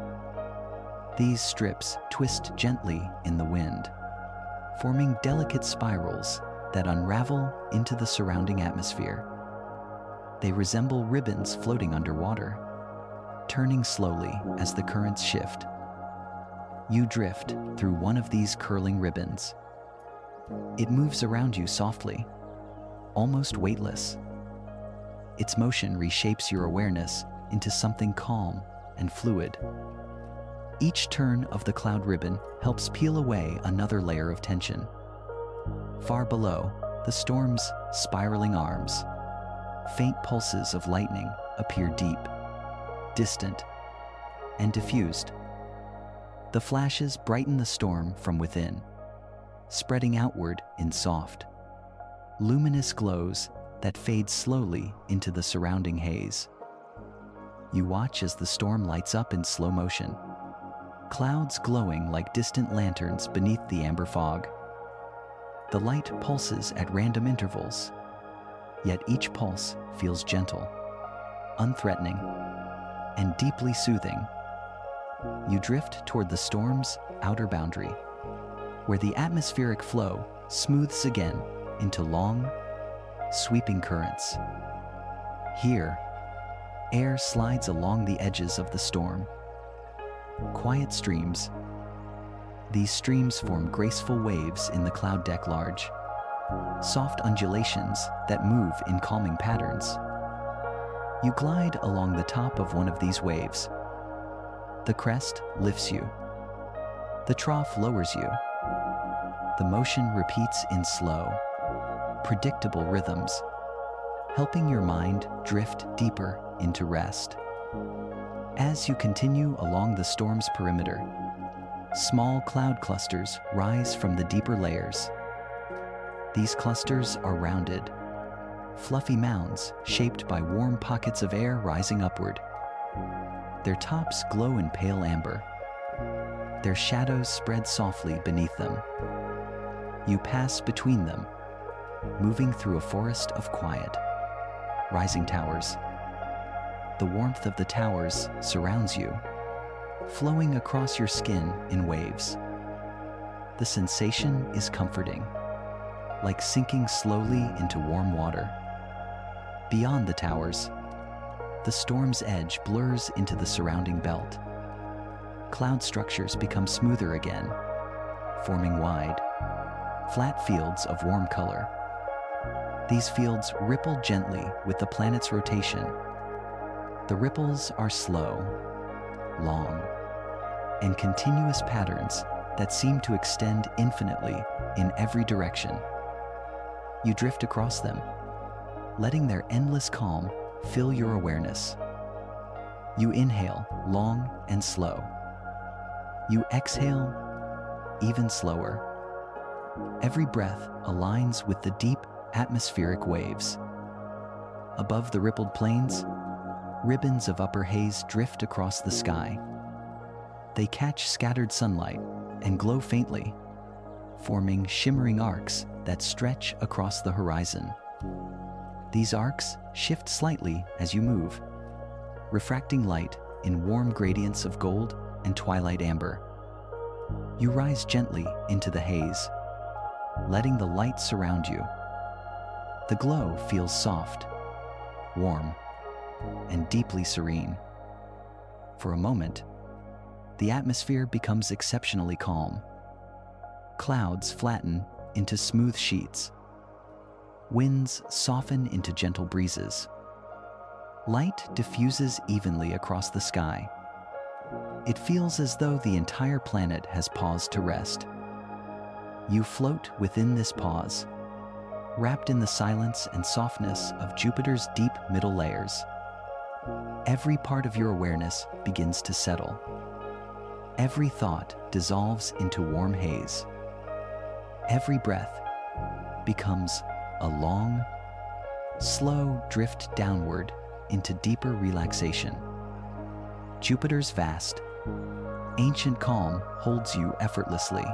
These strips twist gently in the wind, forming delicate spirals that unravel into the surrounding atmosphere. They resemble ribbons floating underwater, turning slowly as the currents shift. You drift through one of these curling ribbons. It moves around you softly, almost weightless. Its motion reshapes your awareness into something calm and fluid. Each turn of the cloud ribbon helps peel away another layer of tension. Far below, the storm's spiraling arms, faint pulses of lightning appear deep, distant, and diffused. The flashes brighten the storm from within, spreading outward in soft, luminous glows that fade slowly into the surrounding haze. You watch as the storm lights up in slow motion, clouds glowing like distant lanterns beneath the amber fog. The light pulses at random intervals, yet each pulse feels gentle, unthreatening, and deeply soothing. You drift toward the storm's outer boundary, where the atmospheric flow smooths again into long, sweeping currents. Here, air slides along the edges of the storm. Quiet streams. These streams form graceful waves in the cloud deck large, soft undulations that move in calming patterns. You glide along the top of one of these waves. The crest lifts you. The trough lowers you. The motion repeats in slow, predictable rhythms, helping your mind drift deeper into rest. As you continue along the storm's perimeter, small cloud clusters rise from the deeper layers. These clusters are rounded, fluffy mounds shaped by warm pockets of air rising upward. Their tops glow in pale amber. Their shadows spread softly beneath them. You pass between them, moving through a forest of quiet, rising towers. The warmth of the towers surrounds you, flowing across your skin in waves. The sensation is comforting, like sinking slowly into warm water. Beyond the towers, the storm's edge blurs into the surrounding belt. Cloud structures become smoother again, forming wide, flat fields of warm color. These fields ripple gently with the planet's rotation. The ripples are slow, long, and continuous patterns that seem to extend infinitely in every direction. You drift across them, letting their endless calm fill your awareness. You inhale long and slow. You exhale even slower. Every breath aligns with the deep atmospheric waves. Above the rippled plains, ribbons of upper haze drift across the sky. They catch scattered sunlight and glow faintly, forming shimmering arcs that stretch across the horizon. These arcs shift slightly as you move, refracting light in warm gradients of gold and twilight amber. You rise gently into the haze, letting the light surround you. The glow feels soft, warm, and deeply serene. For a moment, the atmosphere becomes exceptionally calm. Clouds flatten into smooth sheets. Winds soften into gentle breezes. Light diffuses evenly across the sky. It feels as though the entire planet has paused to rest. You float within this pause, wrapped in the silence and softness of Jupiter's deep middle layers. Every part of your awareness begins to settle. Every thought dissolves into warm haze. Every breath becomes a long, slow drift downward into deeper relaxation. Jupiter's vast, ancient calm holds you effortlessly,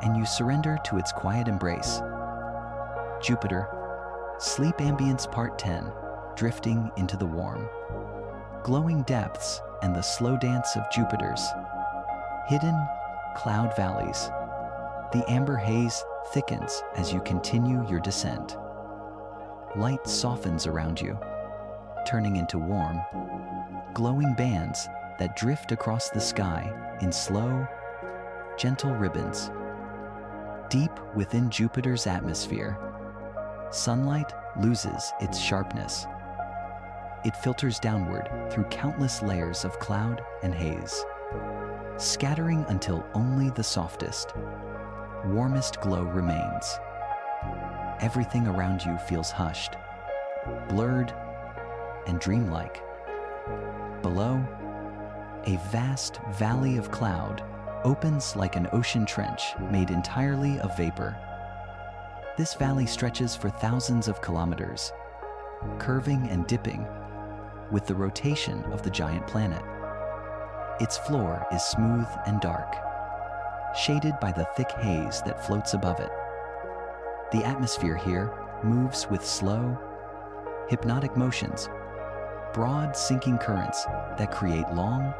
and you surrender to its quiet embrace. Jupiter, Sleep Ambience Part 10, drifting into the warm, glowing depths and the slow dance of Jupiter's hidden cloud valleys. The amber haze thickens as you continue your descent. Light softens around you, turning into warm, glowing bands that drift across the sky in slow, gentle ribbons. Deep within Jupiter's atmosphere, sunlight loses its sharpness. It filters downward through countless layers of cloud and haze, scattering until only the softest, warmest glow remains. Everything around you feels hushed, blurred, and dreamlike. Below, a vast valley of cloud opens like an ocean trench made entirely of vapor. This valley stretches for thousands of kilometers, curving and dipping with the rotation of the giant planet. Its floor is smooth and dark, shaded by the thick haze that floats above it. The atmosphere here moves with slow, hypnotic motions, broad sinking currents that create long,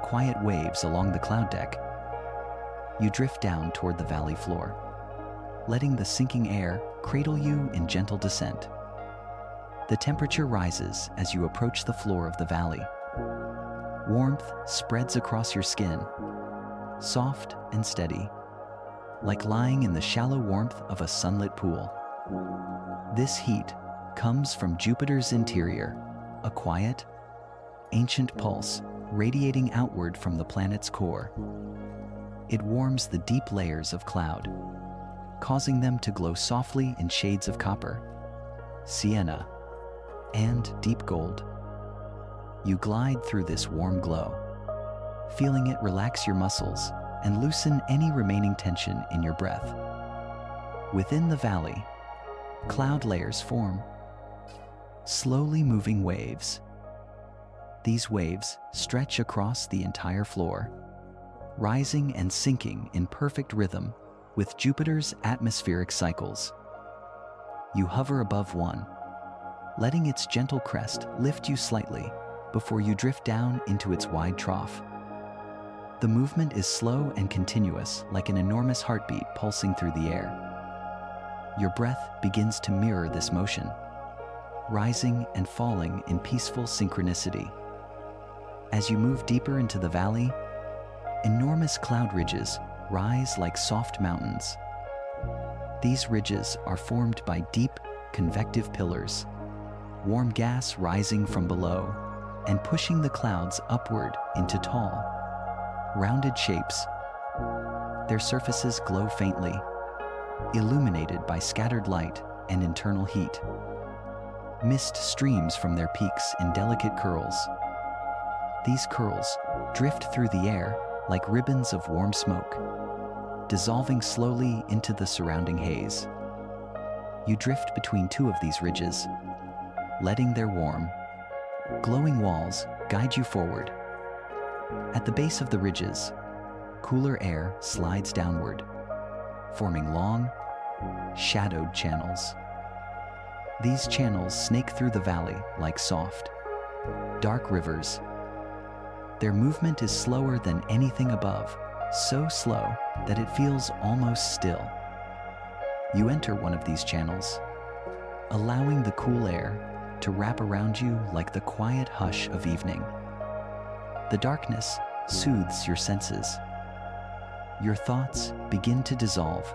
quiet waves along the cloud deck. You drift down toward the valley floor, letting the sinking air cradle you in gentle descent. The temperature rises as you approach the floor of the valley. Warmth spreads across your skin, soft and steady. like lying in the shallow warmth of a sunlit pool. This heat comes from Jupiter's interior, a quiet, ancient pulse radiating outward from the planet's core. It warms the deep layers of cloud, causing them to glow softly in shades of copper, sienna, and deep gold. You glide through this warm glow, feeling it relax your muscles and loosen any remaining tension in your breath. Within the valley, cloud layers form, slowly moving waves. These waves stretch across the entire floor, rising and sinking in perfect rhythm with Jupiter's atmospheric cycles. You hover above one, letting its gentle crest lift you slightly before you drift down into its wide trough. The movement is slow and continuous, like an enormous heartbeat pulsing through the air. Your breath begins to mirror this motion, rising and falling in peaceful synchronicity. As you move deeper into the valley, enormous cloud ridges rise like soft mountains. These ridges are formed by deep, convective pillars, warm gas rising from below and pushing the clouds upward into tall, rounded shapes. Their surfaces glow faintly, illuminated by scattered light and internal heat. Mist streams from their peaks in delicate curls. These curls drift through the air like ribbons of warm smoke, dissolving slowly into the surrounding haze. You drift between two of these ridges, letting their warm, glowing walls guide you forward. At the base of the ridges, cooler air slides downward, forming long, shadowed channels. These channels snake through the valley like soft, dark rivers. Their movement is slower than anything above, so slow that it feels almost still. You enter one of these channels, allowing the cool air to wrap around you like the quiet hush of evening. The darkness soothes your senses. Your thoughts begin to dissolve.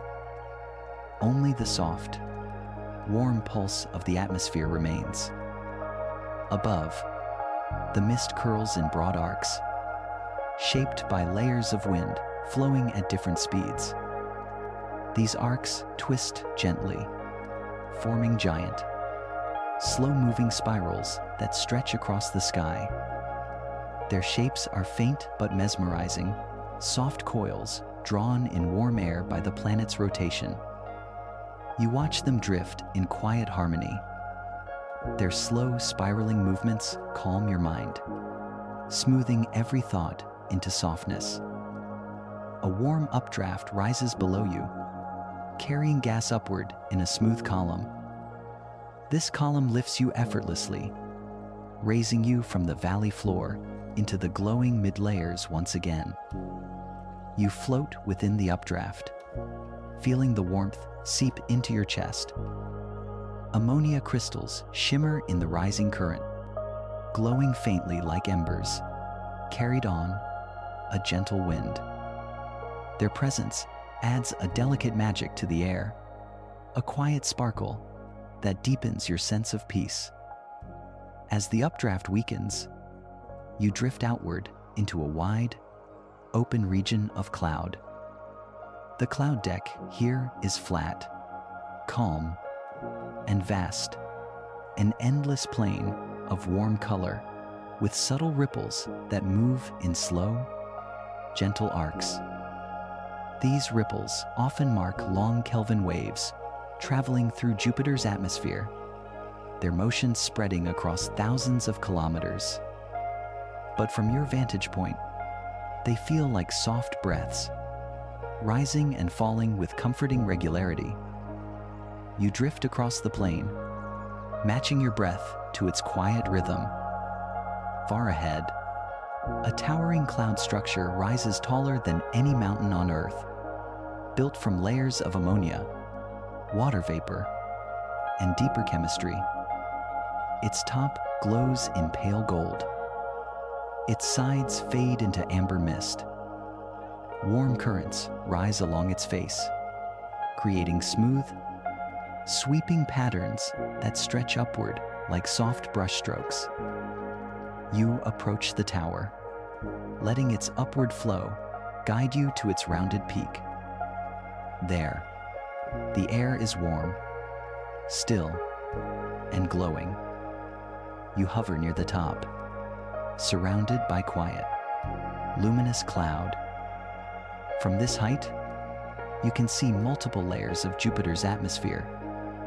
Only the soft, warm pulse of the atmosphere remains. Above, the mist curls in broad arcs, shaped by layers of wind flowing at different speeds. These arcs twist gently, forming giant, slow-moving spirals that stretch across the sky. Their shapes are faint but mesmerizing, soft coils drawn in warm air by the planet's rotation. You watch them drift in quiet harmony. Their slow, spiraling movements calm your mind, smoothing every thought into softness. A warm updraft rises below you, carrying gas upward in a smooth column. This column lifts you effortlessly, raising you from the valley floor into the glowing mid-layers once again. You float within the updraft, feeling the warmth seep into your chest. Ammonia crystals shimmer in the rising current, glowing faintly like embers, carried on a gentle wind. Their presence adds a delicate magic to the air, a quiet sparkle that deepens your sense of peace. As the updraft weakens, you drift outward into a wide, open region of cloud. The cloud deck here is flat, calm, and vast, an endless plain of warm color with subtle ripples that move in slow, gentle arcs. These ripples often mark long Kelvin waves traveling through Jupiter's atmosphere, their motion spreading across thousands of kilometers. But from your vantage point, they feel like soft breaths, rising and falling with comforting regularity. You drift across the plain, matching your breath to its quiet rhythm. Far ahead, a towering cloud structure rises taller than any mountain on Earth, built from layers of ammonia, water vapor, and deeper chemistry. Its top glows in pale gold. Its sides fade into amber mist. Warm currents rise along its face, creating smooth, sweeping patterns that stretch upward like soft brushstrokes. You approach the tower, letting its upward flow guide you to its rounded peak. There, the air is warm, still, and glowing. You hover near the top, surrounded by quiet, luminous cloud. From this height, you can see multiple layers of Jupiter's atmosphere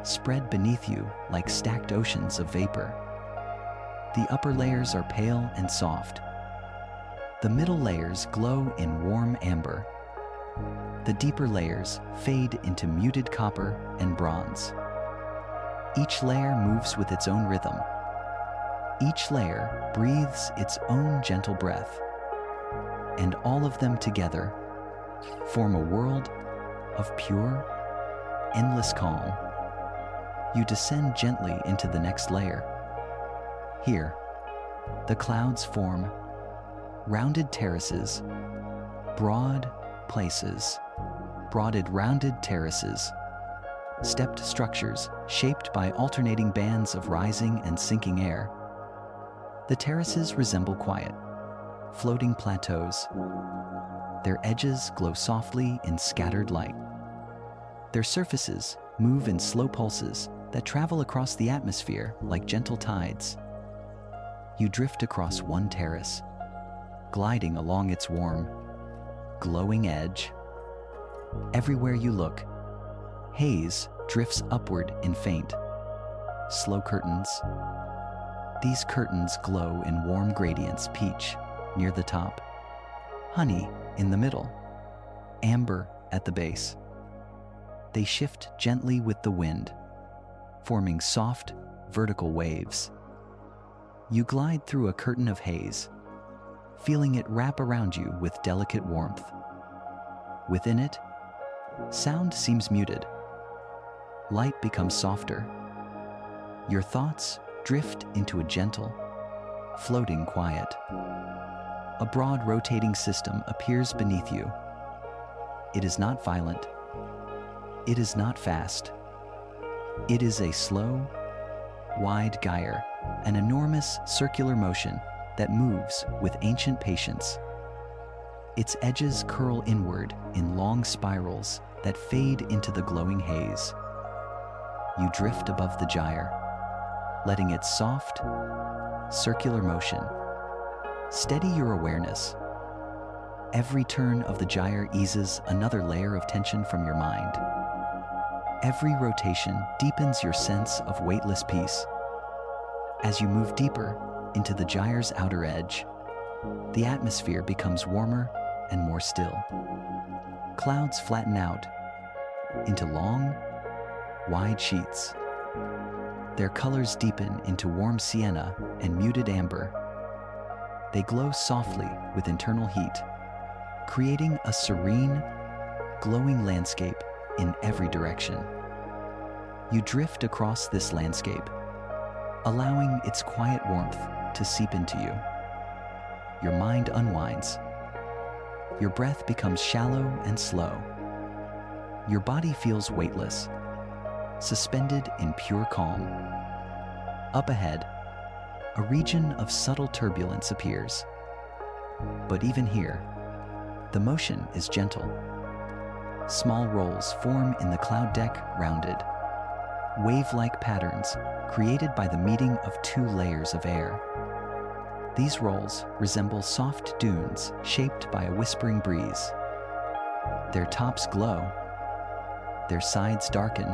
spread beneath you like stacked oceans of vapor. The upper layers are pale and soft. The middle layers glow in warm amber. The deeper layers fade into muted copper and bronze. Each layer moves with its own rhythm. Each layer breathes its own gentle breath. And all of them together form a world of pure, endless calm. You descend gently into the next layer. Here, the clouds form rounded terraces, rounded terraces, stepped structures shaped by alternating bands of rising and sinking air. The terraces resemble quiet, floating plateaus. Their edges glow softly in scattered light. Their surfaces move in slow pulses that travel across the atmosphere like gentle tides. You drift across one terrace, gliding along its warm, glowing edge. Everywhere you look, haze drifts upward in faint, slow curtains. These curtains glow in warm gradients: peach near the top, honey in the middle, amber at the base. They shift gently with the wind, forming soft, vertical waves. You glide through a curtain of haze, feeling it wrap around you with delicate warmth. Within it, sound seems muted. Light becomes softer. Your thoughts drift into a gentle, floating quiet. A broad rotating system appears beneath you. It is not violent. It is not fast. It is a slow, wide gyre, an enormous circular motion that moves with ancient patience. Its edges curl inward in long spirals that fade into the glowing haze. You drift above the gyre, letting its soft, circular motion steady your awareness. Every turn of the gyre eases another layer of tension from your mind. Every rotation deepens your sense of weightless peace. As you move deeper into the gyre's outer edge, the atmosphere becomes warmer and more still. Clouds flatten out into long, wide sheets. Their colors deepen into warm sienna and muted amber. They glow softly with internal heat, creating a serene, glowing landscape in every direction. You drift across this landscape, allowing its quiet warmth to seep into you. Your mind unwinds. Your breath becomes shallow and slow. Your body feels weightless, suspended in pure calm. Up ahead, a region of subtle turbulence appears. But even here, the motion is gentle. Small rolls form in the cloud deck, rounded, wave-like patterns created by the meeting of two layers of air. These rolls resemble soft dunes shaped by a whispering breeze. Their tops glow, their sides darken.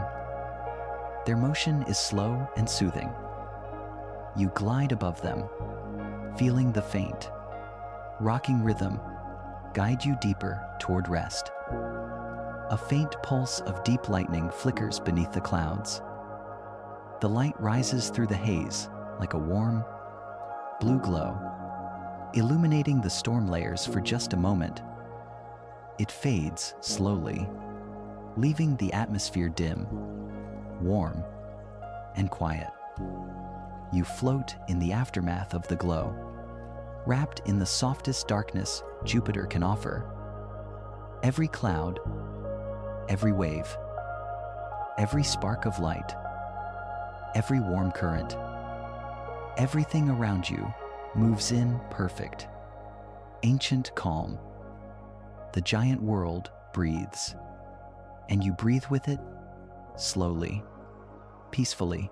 Their motion is slow and soothing. You glide above them, feeling the faint, rocking rhythm guide you deeper toward rest. A faint pulse of deep lightning flickers beneath the clouds. The light rises through the haze like a warm, blue glow, illuminating the storm layers for just a moment. It fades slowly, leaving the atmosphere dim, warm, and quiet. You float in the aftermath of the glow, wrapped in the softest darkness Jupiter can offer. Every cloud, every wave, every spark of light, every warm current, everything around you moves in perfect, ancient calm. The giant world breathes, and you breathe with it slowly, peacefully,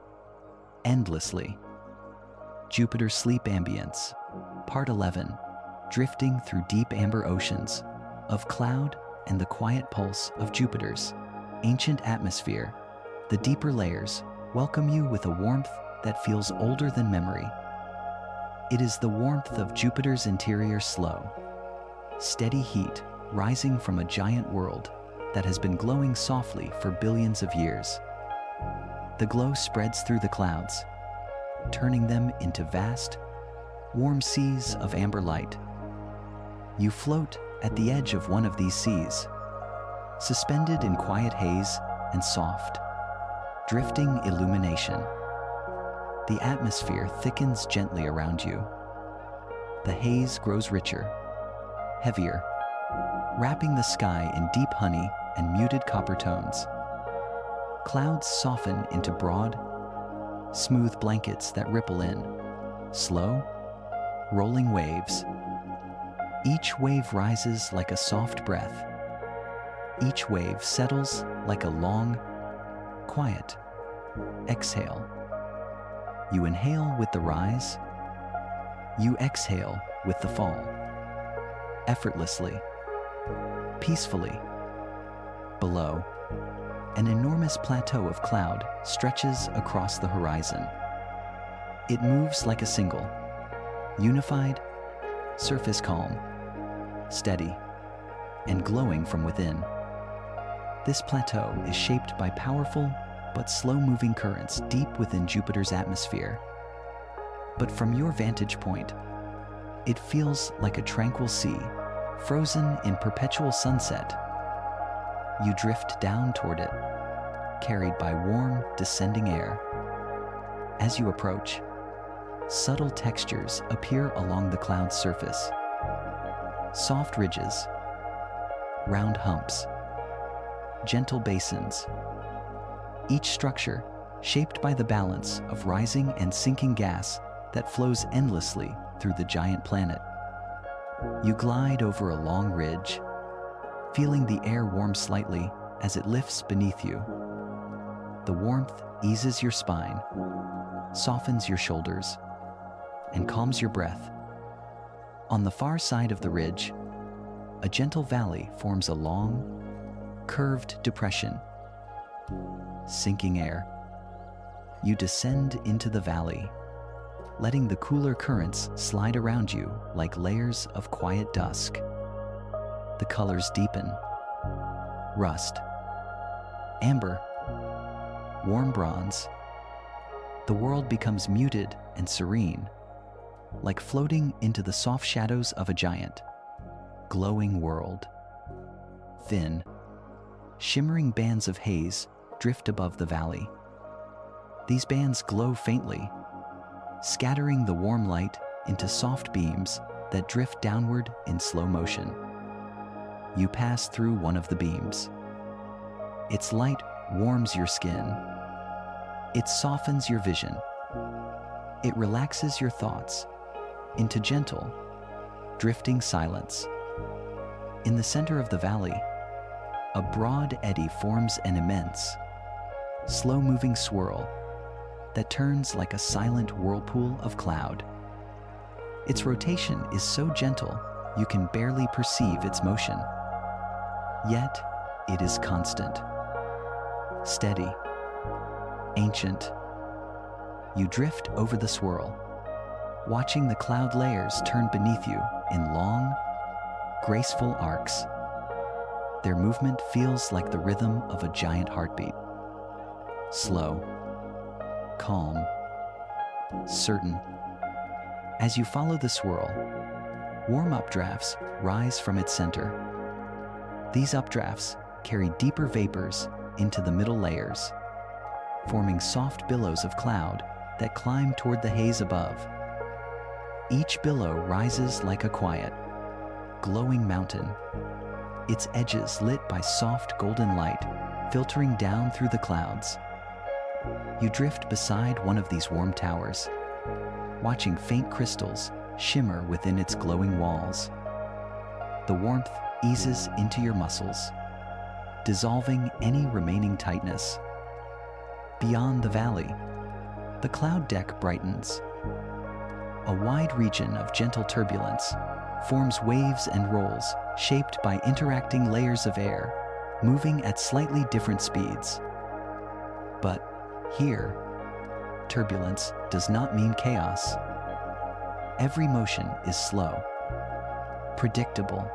endlessly. Jupiter's Sleep Ambience, Part 11, drifting through deep amber oceans of cloud and the quiet pulse of Jupiter's ancient atmosphere. The deeper layers welcome you with a warmth that feels older than memory. It is the warmth of Jupiter's interior, slow, steady heat rising from a giant world that has been glowing softly for billions of years. The glow spreads through the clouds, turning them into vast, warm seas of amber light. You float at the edge of one of these seas, suspended in quiet haze and soft, drifting illumination. The atmosphere thickens gently around you. The haze grows richer, heavier, wrapping the sky in deep honey and muted copper tones. Clouds soften into broad, smooth blankets that ripple in, slow, rolling waves. Each wave rises like a soft breath. Each wave settles like a long, quiet exhale. You inhale with the rise. You exhale with the fall. Effortlessly, peacefully. Below, an enormous plateau of cloud stretches across the horizon. It moves like a single, unified surface, calm, steady, and glowing from within. This plateau is shaped by powerful but slow-moving currents deep within Jupiter's atmosphere. But from your vantage point, it feels like a tranquil sea, frozen in perpetual sunset. You drift down toward it, carried by warm, descending air. As you approach, subtle textures appear along the cloud's surface. Soft ridges, round humps, gentle basins. Each structure shaped by the balance of rising and sinking gas that flows endlessly through the giant planet. You glide over a long ridge, feeling the air warm slightly as it lifts beneath you. The warmth eases your spine, softens your shoulders, and calms your breath. On the far side of the ridge, a gentle valley forms a long, curved depression. Sinking air. You descend into the valley, letting the cooler currents slide around you like layers of quiet dusk. The colors deepen. Rust, amber, warm bronze. The world becomes muted and serene, like floating into the soft shadows of a giant, glowing world. Thin, shimmering bands of haze drift above the valley. These bands glow faintly, scattering the warm light into soft beams that drift downward in slow motion. You pass through one of the beams. Its light warms your skin. It softens your vision. It relaxes your thoughts into gentle, drifting silence. In the center of the valley, a broad eddy forms an immense, slow-moving swirl that turns like a silent whirlpool of cloud. Its rotation is so gentle you can barely perceive its motion. Yet, it is constant, steady, ancient. You drift over the swirl, watching the cloud layers turn beneath you in long, graceful arcs. Their movement feels like the rhythm of a giant heartbeat. Slow, calm, certain. As you follow the swirl, warm updrafts rise from its center. These updrafts carry deeper vapors into the middle layers, forming soft billows of cloud that climb toward the haze above. Each billow rises like a quiet, glowing mountain, its edges lit by soft golden light filtering down through the clouds. You drift beside one of these warm towers, watching faint crystals shimmer within its glowing walls. The warmth eases into your muscles, dissolving any remaining tightness. Beyond the valley, the cloud deck brightens. A wide region of gentle turbulence forms waves and rolls shaped by interacting layers of air, moving at slightly different speeds. But here, turbulence does not mean chaos. Every motion is slow, predictable,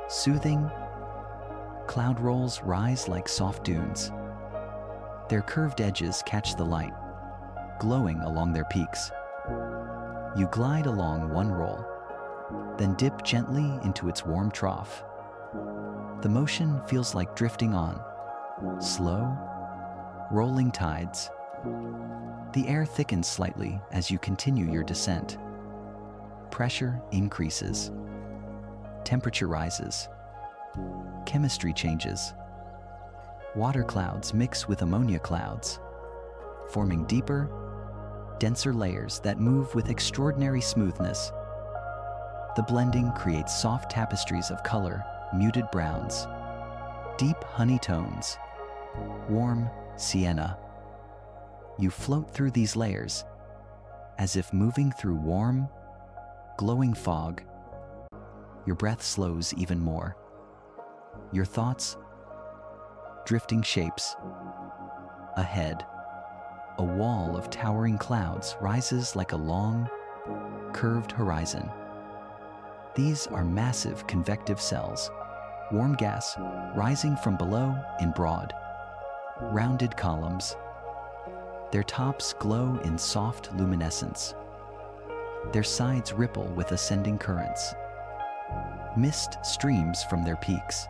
soothing. Cloud rolls rise like soft dunes. Their curved edges catch the light, glowing along their peaks. You glide along one roll, then dip gently into its warm trough. The motion feels like drifting on, slow, rolling tides. The air thickens slightly as you continue your descent. Pressure increases. Temperature rises. Chemistry changes. Water clouds mix with ammonia clouds, forming deeper, denser layers that move with extraordinary smoothness. The blending creates soft tapestries of color, muted browns, deep honey tones, warm sienna. You float through these layers as if moving through warm, glowing fog. Your breath slows even more. Your thoughts, drifting shapes. Ahead, a wall of towering clouds rises like a long, curved horizon. These are massive convective cells, warm gas rising from below in broad, rounded columns. Their tops glow in soft luminescence. Their sides ripple with ascending currents. Mist streams from their peaks,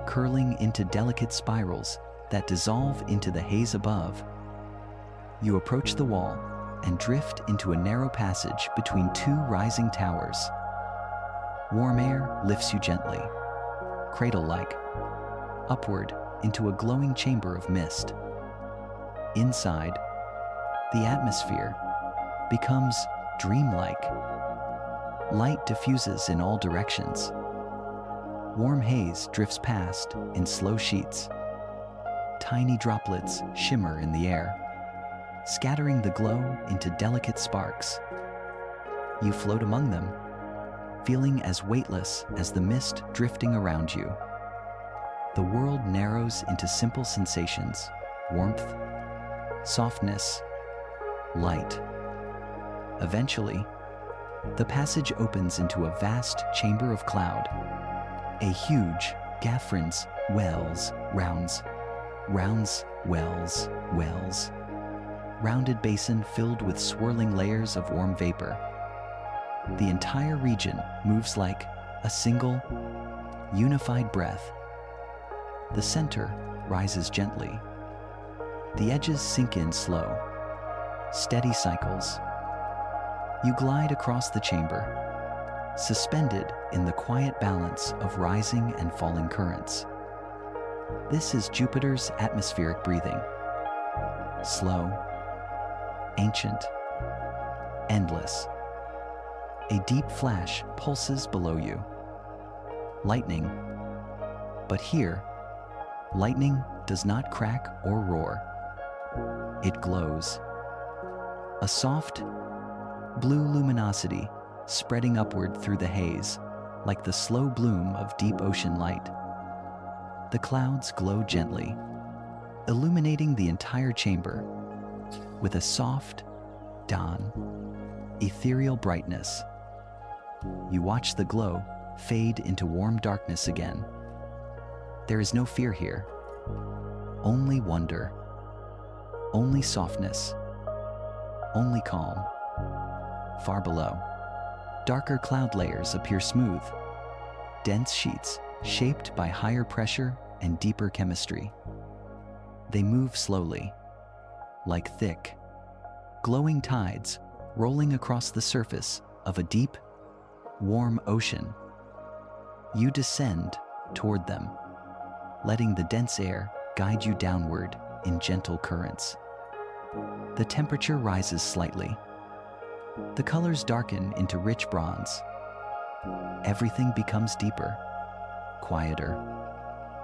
curling into delicate spirals that dissolve into the haze above. You approach the wall and drift into a narrow passage between two rising towers. Warm air lifts you gently, cradle-like, upward into a glowing chamber of mist. Inside, the atmosphere becomes dreamlike. Light diffuses in all directions. Warm haze drifts past in slow sheets. Tiny droplets shimmer in the air, scattering the glow into delicate sparks. You float among them, feeling as weightless as the mist drifting around you. The world narrows into simple sensations: warmth, softness, light. Eventually, the passage opens into a vast chamber of cloud. A huge, Gaffrin's wells, rounds, wells, rounded basin filled with swirling layers of warm vapor. The entire region moves like a single, unified breath. The center rises gently. The edges sink in slow, steady cycles. You glide across the chamber, suspended in the quiet balance of rising and falling currents. This is Jupiter's atmospheric breathing. Slow, ancient, endless. A deep flash pulses below you. Lightning. But here, lightning does not crack or roar. It glows. A soft, blue luminosity spreading upward through the haze, like the slow bloom of deep ocean light. The clouds glow gently, illuminating the entire chamber with a soft, dawn, ethereal brightness. You watch the glow fade into warm darkness again. There is no fear here, only wonder, only softness, only calm. Far below, darker cloud layers appear smooth, dense sheets shaped by higher pressure and deeper chemistry. They move slowly, like thick, glowing tides rolling across the surface of a deep, warm ocean. You descend toward them, letting the dense air guide you downward in gentle currents. The temperature rises slightly. The colors darken into rich bronze. Everything becomes deeper, quieter,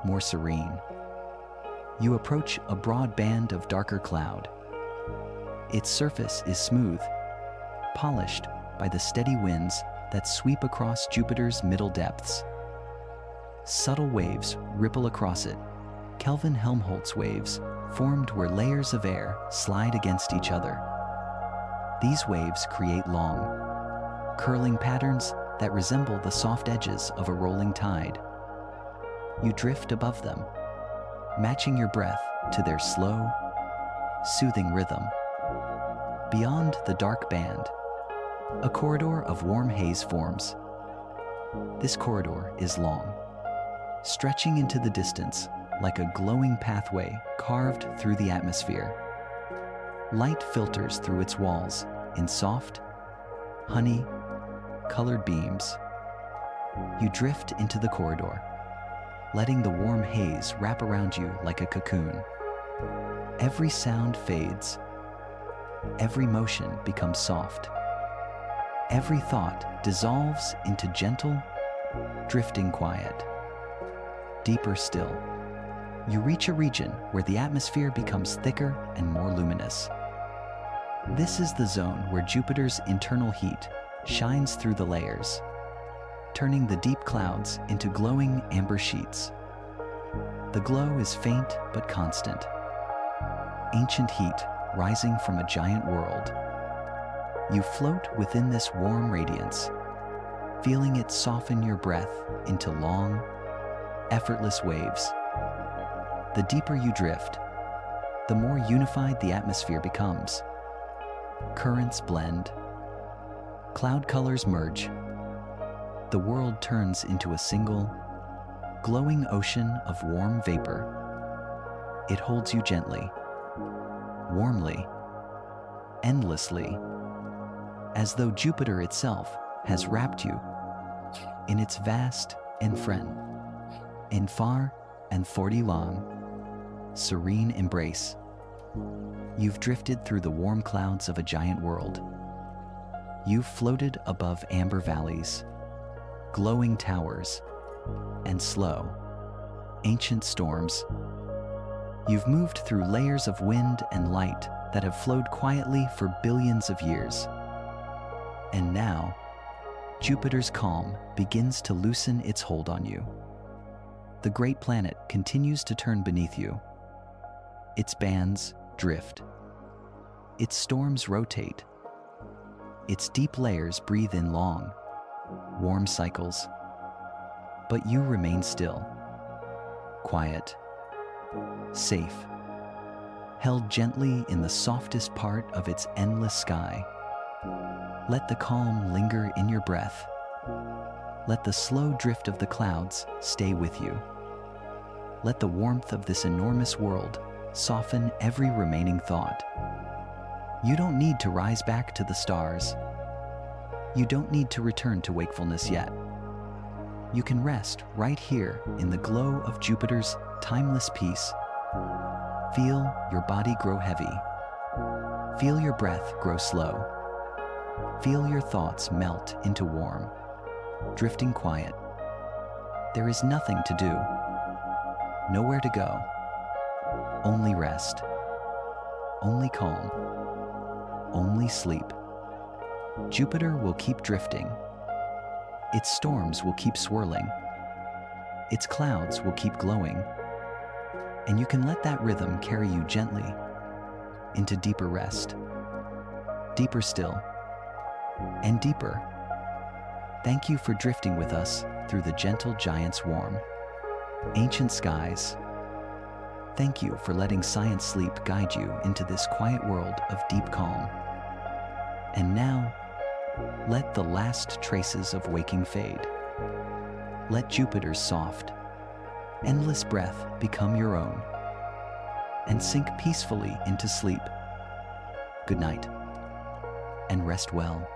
more serene. You approach a broad band of darker cloud. Its surface is smooth, polished by the steady winds that sweep across Jupiter's middle depths. Subtle waves ripple across it, Kelvin Helmholtz waves formed where layers of air slide against each other. These waves create long, curling patterns that resemble the soft edges of a rolling tide. You drift above them, matching your breath to their slow, soothing rhythm. Beyond the dark band, a corridor of warm haze forms. This corridor is long, stretching into the distance like a glowing pathway carved through the atmosphere. Light filters through its walls in soft, honey-colored beams. You drift into the corridor, letting the warm haze wrap around you like a cocoon. Every sound fades. Every motion becomes soft. Every thought dissolves into gentle, drifting quiet. Deeper still, you reach a region where the atmosphere becomes thicker and more luminous. This is the zone where Jupiter's internal heat shines through the layers, turning the deep clouds into glowing amber sheets. The glow is faint but constant, ancient heat rising from a giant world. You float within this warm radiance, feeling it soften your breath into long, effortless waves. The deeper you drift, the more unified the atmosphere becomes. Currents blend, cloud colors merge. The world turns into a single, glowing ocean of warm vapor. It holds you gently, warmly, endlessly, as though Jupiter itself has wrapped you in its vast and far and 40 long, serene embrace. You've drifted through the warm clouds of a giant world. You've floated above amber valleys, glowing towers, and slow, ancient storms. You've moved through layers of wind and light that have flowed quietly for billions of years. And now, Jupiter's calm begins to loosen its hold on you. The great planet continues to turn beneath you. Its bands drift. Its storms rotate. Its deep layers breathe in long, warm cycles. But you remain still, quiet, safe, held gently in the softest part of its endless sky. Let the calm linger in your breath. Let the slow drift of the clouds stay with you. Let the warmth of this enormous world soften every remaining thought. You don't need to rise back to the stars. You don't need to return to wakefulness yet. You can rest right here in the glow of Jupiter's timeless peace. Feel your body grow heavy. Feel your breath grow slow. Feel your thoughts melt into warm, drifting quiet. There is nothing to do, nowhere to go, only rest, only calm, only sleep. Jupiter will keep drifting. Its storms will keep swirling. Its clouds will keep glowing. And you can let that rhythm carry you gently into deeper rest, deeper still, and deeper. Thank you for drifting with us through the gentle giant's warm, ancient skies. Thank you for letting science sleep guide you into this quiet world of deep calm. And now, let the last traces of waking fade. Let Jupiter's soft, endless breath become your own, and sink peacefully into sleep. Good night, and rest well.